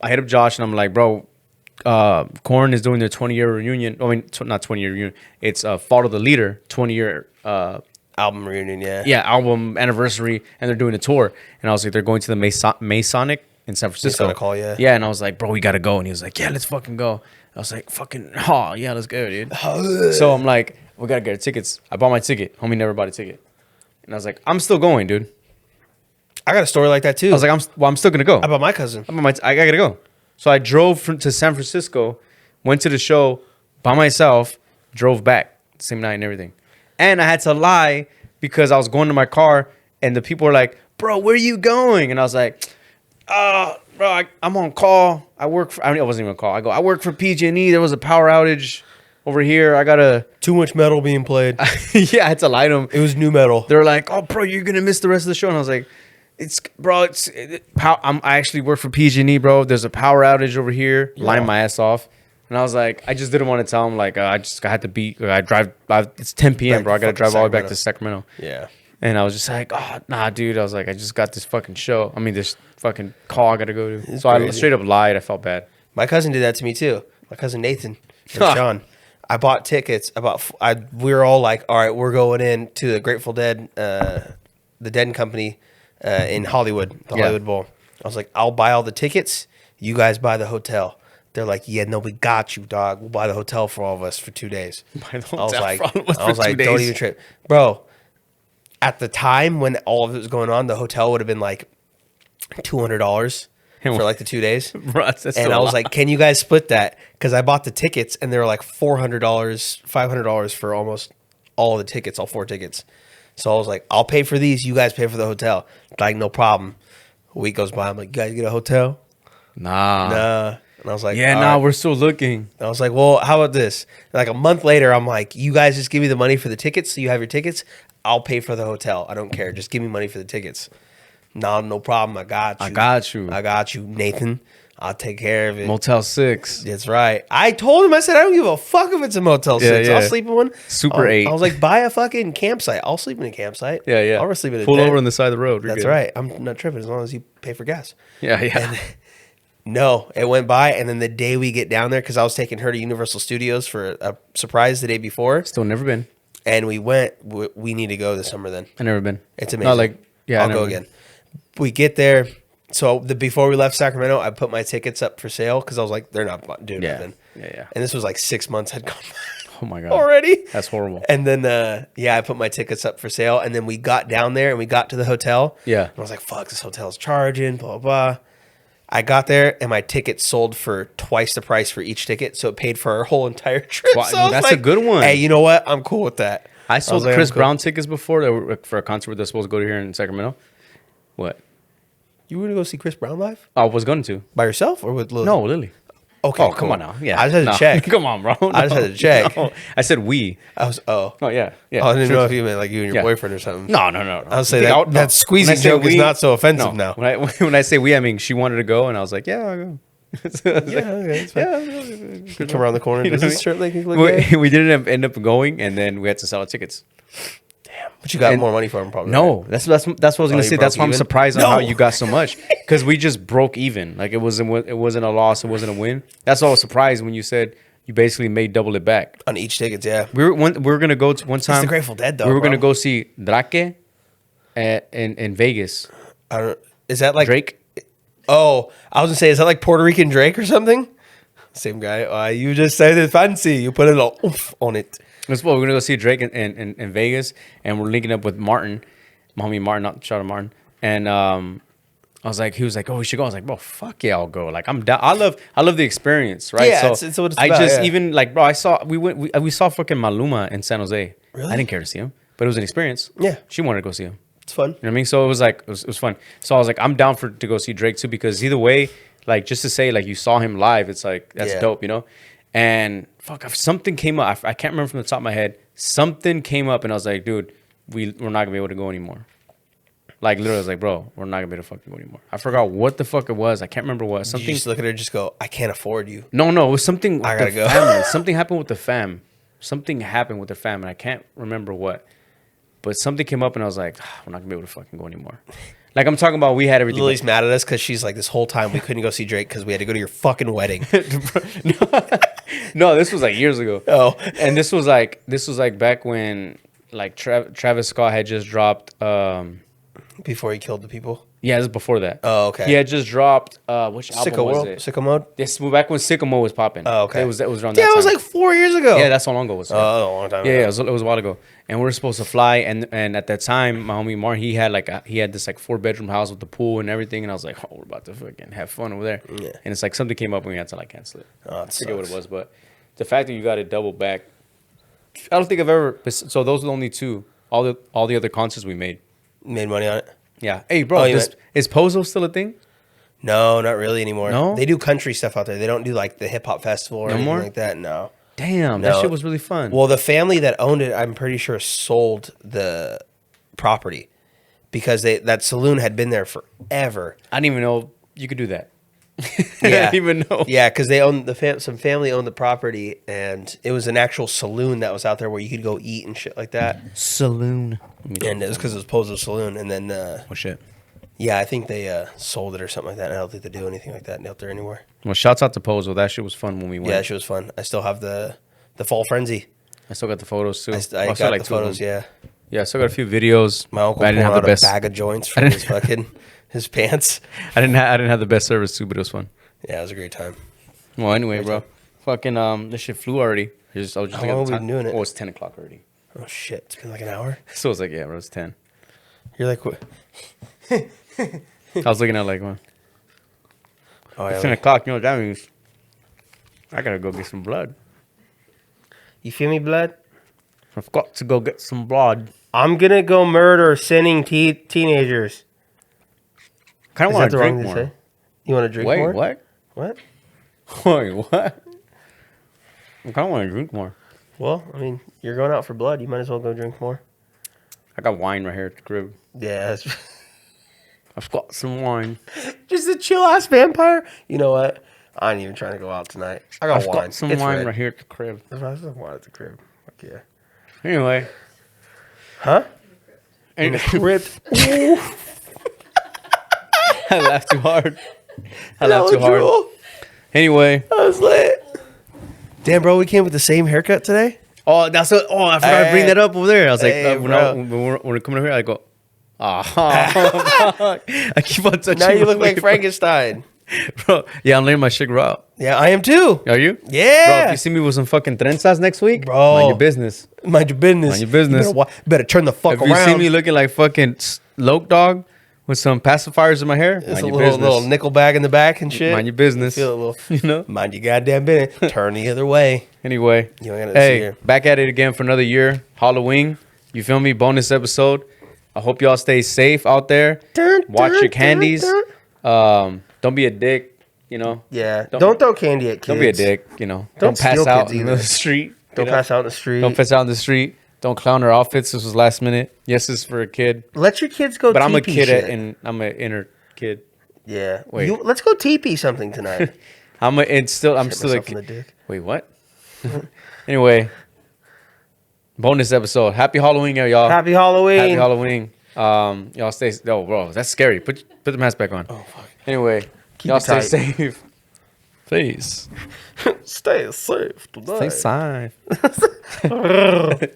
hit up Josh and I'm like, bro, Korn is doing their 20-year reunion. I mean, not 20-year reunion. It's Follow the Leader 20-year. Album reunion. Yeah. Yeah, album anniversary, and they're doing a tour. And I was like, they're going to the Masonic in San Francisco. Masonic Hall, yeah. Yeah, and I was like, bro, we gotta go. And he was like, yeah, let's fucking go. I was like, fucking, oh yeah, let's go, dude. So I'm like, we gotta get our tickets. I bought my ticket. Homie never bought a ticket. And I was like, I'm still going, dude. I got a story like that too. I was like, I'm still gonna go. How about my cousin? I gotta go. So I drove to San Francisco, went to the show by myself, drove back the same night and everything. And I had to lie because I was going to my car and the people were like, bro, where are you going? And I was like, bro, I'm on call. I wasn't even on call. I go, I work for PG&E. There was a power outage over here. I gotta Too much metal being played. yeah, I had to lie to them. It was new metal. They're like, oh, bro, you're gonna miss the rest of the show. And I was like, I actually work for PG&E, bro. There's a power outage over here. Lying my ass off. And I was like, I just didn't want to tell them, like, I had to be, it's 10 p.m., bro. I got to drive all the way back to Sacramento. Yeah. And I was just like, oh, nah, dude. I was like, I just got this fucking show. I mean, this fucking call I got to go to. So I straight up lied. I felt bad. My cousin did that to me, too. My cousin Nathan and Sean. I bought tickets. We were all like, all right, we're going in to the Grateful Dead, the Dead Company in Hollywood, the Hollywood Bowl. I was like, I'll buy all the tickets. You guys buy the hotel. They're like, yeah, no, we got you, dog. We'll buy the hotel for all of us for 2 days. I was like, don't even trip. Bro, at the time when all of it was going on, the hotel would have been like $200 for like the 2 days. Bro, and I was like, can you guys split that? Because I bought the tickets and they were like $400, $500 for almost all the tickets, all 4 tickets. So I was like, I'll pay for these. You guys pay for the hotel. Like, no problem. A week goes by. I'm like, you guys get a hotel? Nah. And I was like, we're still looking. And I was like, well, how about this? And like a month later, I'm like, you guys just give me the money for the tickets. So you have your tickets. I'll pay for the hotel. I don't care. Just give me money for the tickets. No problem. I got you, Nathan. I'll take care of it. Motel 6. That's right. I told him, I said, I don't give a fuck if it's a Motel 6. Yeah. I'll sleep in one. Super 8. I was like, buy a fucking campsite. I'll sleep in a campsite. Yeah. I'll sleep in a Pull tent. over on the side of the road. That's right. I'm not tripping as long as you pay for gas. Yeah. And no, it went by. And then the day we get down there, because I was taking her to Universal Studios for a surprise the day before. Still never been. And we went. We need to go this summer then. I've never been. It's amazing. I'll go again. We get there. So before we left Sacramento, I put my tickets up for sale because I was like, they're not doing nothing. Yeah. And this was like 6 months had gone by. Oh my God. Already? That's horrible. And then, I put my tickets up for sale. And then we got down there and we got to the hotel. Yeah. And I was like, fuck, this hotel's charging, blah, blah, blah. I got there and my ticket sold for twice the price for each ticket. So it paid for our whole entire trip. Wow, so I was that's like, a good one. Hey, you know what? I'm cool with that. I sold Chris Brown tickets before that were for a concert they're supposed to go to here in Sacramento. What? You were going to go see Chris Brown live? I was going to. By yourself or with Lily? No, Lily. Okay. Oh, come on now. Yeah. I just had to check. Come on, bro. I just had to check. No. I said we. Oh, yeah. I didn't know if you meant like you and your boyfriend or something. No. I was saying that squeezy joke is not so offensive now. When I say we, I mean she wanted to go, and I was like, yeah, I'll go. Okay, it's fine. You come around the corner. Does this shirt look we didn't end up going, and then we had to sell our tickets. But you got more money for him, probably. No, right? that's what I was gonna say. That's why I'm surprised on how you got so much, because we just broke even. Like it wasn't a loss, it wasn't a win. That's why I was surprised when you said you basically made double it back on each tickets. Yeah, we were gonna go to one time. It's the Grateful Dead, though. We were gonna go see Drake in Vegas. Is that like Drake? Oh, I was gonna say, is that like Puerto Rican Drake or something? Same guy. You just said it fancy. You put a little oomph on it. That's what we're gonna go see Drake in Vegas, and we're linking up with Martin, my homie Martin, not shout out Martin. And he was like, oh, we should go. I was like, bro, fuck yeah, I'll go. Like I'm down. I love the experience, right? Yeah, so it's what it's I about, just yeah. even like, bro, we saw fucking Maluma in San Jose. Really? I didn't care to see him, but it was an experience. Yeah, she wanted to go see him. It's fun. You know what I mean? So it was like it was fun. So I was like, I'm down to go see Drake too, because either way, like just to say like you saw him live, it's like that's dope, you know. And fuck, something came up. I can't remember from the top of my head. Something came up, and I was like, dude, we're not gonna be able to go anymore. Like literally, I was like, bro, we're not gonna be able to fucking go anymore. I forgot what the fuck it was. I can't remember what. Something. Did you just look at her and just go, I can't afford you. No, it was something. I gotta go. Family. Something happened with the fam. Something happened with the fam, and I can't remember what. But something came up, and I was like, we're not gonna be able to fucking go anymore. Like I'm talking about, we had everything. Lily's mad at us because she's like, this whole time we couldn't go see Drake because we had to go to your fucking wedding. No, this was like years ago. Oh, and this was like back when like Travis Scott had just dropped. Before he killed the people. Yeah, this was before that. Oh, okay. He had just dropped which album Sicko was World? it? Sicko Mode? This back when Sicko Mode was popping. Oh, okay. It was around that time. Yeah, it was like 4 years ago. Yeah, that's how long ago it was. Oh, a long time ago. Yeah, it was a while ago. And we were supposed to fly, and at that time, my homie Martin, he had this like 4-bedroom house with the pool and everything, and I was like, oh, we're about to fucking have fun over there. Yeah. And it's like something came up and we had to like cancel it. Oh, I forget what it was, but the fact that you got it double back, I don't think I've ever. So those are the only two. All the other concerts we made money on it. Yeah. Hey, bro, is Pozo still a thing? No, not really anymore. No? They do country stuff out there. They don't do like the hip hop festival or anything more? like that. No. Damn, that shit was really fun. Well, the family that owned it, I'm pretty sure, sold the property because that saloon had been there forever. I didn't even know you could do that. Yeah. I didn't even know. Yeah, because they owned some family owned the property, and it was an actual saloon that was out there where you could go eat and shit like that. Saloon. And it was because it was Pozo Saloon, and then Oh shit. yeah, I think they sold it or something like that. I don't think they do anything like that out there anymore. Well, shouts out to Pozo. That shit was fun when we went. Yeah, that shit was fun. I still have the Fall Frenzy. I still got the photos too. I still got like the two of photos. them. Yeah, Yeah, I still got a few videos. my uncle but I pulled didn't have out the best. a bag of joints from his fucking his pants. I didn't have the best service too, but it was fun. Yeah, it was a great time. Well, anyway, bro, fucking this shit flew already. I was just How looking at long the have we been doing it? Oh, it's 10 o'clock already. Oh shit, it's been like an hour. So it's like, yeah, bro, it's 10. You're like, what? I was looking at like, well, Oh it's yeah. 10 o'clock. You know what that means? I gotta go get some blood. You feel me, blood? I've got to go get some blood. I'm gonna go murder sinning teenagers. Kind Is of that want the to wrong drink thing more. to say? You want to drink Wait, more? what? What? Wait, what? I kind of want to drink more. Well, I mean, you're going out for blood. You might as well go drink more. I got wine right here at the crib. Yeah, that's I've got some wine. just a chill ass vampire. You know what? I ain't even trying to go out tonight. I got I've wine. got some It's wine red. right here at the crib. There's some wine at the crib. Fuck yeah. Anyway. Huh? And Crib. I laughed too hard. I laughed too hard. Anyway. I was lit. Damn, bro, we came with the same haircut today. Oh, that's what. Oh, I forgot to bring that up over there. I was like, Hey, when we're coming over here, I go, fuck. I keep on touching. Now you look my like Frankenstein. bro. Yeah, I'm letting my shit grow out. Yeah, I am too. Are you? Yeah. Bro, if you see me with some fucking trenzas next week, Bro. mind your business. Mind your business. Mind your business. You better turn the fuck If around. you see me looking like fucking Loke Dog with some pacifiers in my hair, It's mind a your little business. nickel bag in the back and shit. Mind your business. Feel a little. You know? Mind your goddamn business. Turn the other way. Anyway, You ain't gonna see hey, her. back at it again for another year. Halloween. You feel me? Bonus episode. I hope y'all stay safe out there. Watch your candies. Don't be a dick. You know. Yeah. Don't throw candy at kids. Don't be a dick. You know. Don't Don't pass steal out kids in the either. street. Don't you know? pass out in the street. Don't pass out in the street. Don't clown our outfits. This was last minute. Yes, this is for a kid. Let your kids go. But I'm a TP kid shit. and I'm an inner kid. Yeah. Wait. Let's go TP something tonight. I'm still a myself in the kid. dick. Wait, what? Anyway, bonus episode. Happy Halloween, y'all. Happy Halloween. Happy Halloween. Y'all stay. Oh, bro, that's scary. Put the mask back on. Oh, fuck. Anyway, Keep y'all it stay tight. safe. Please. Stay safe tonight. Stay safe.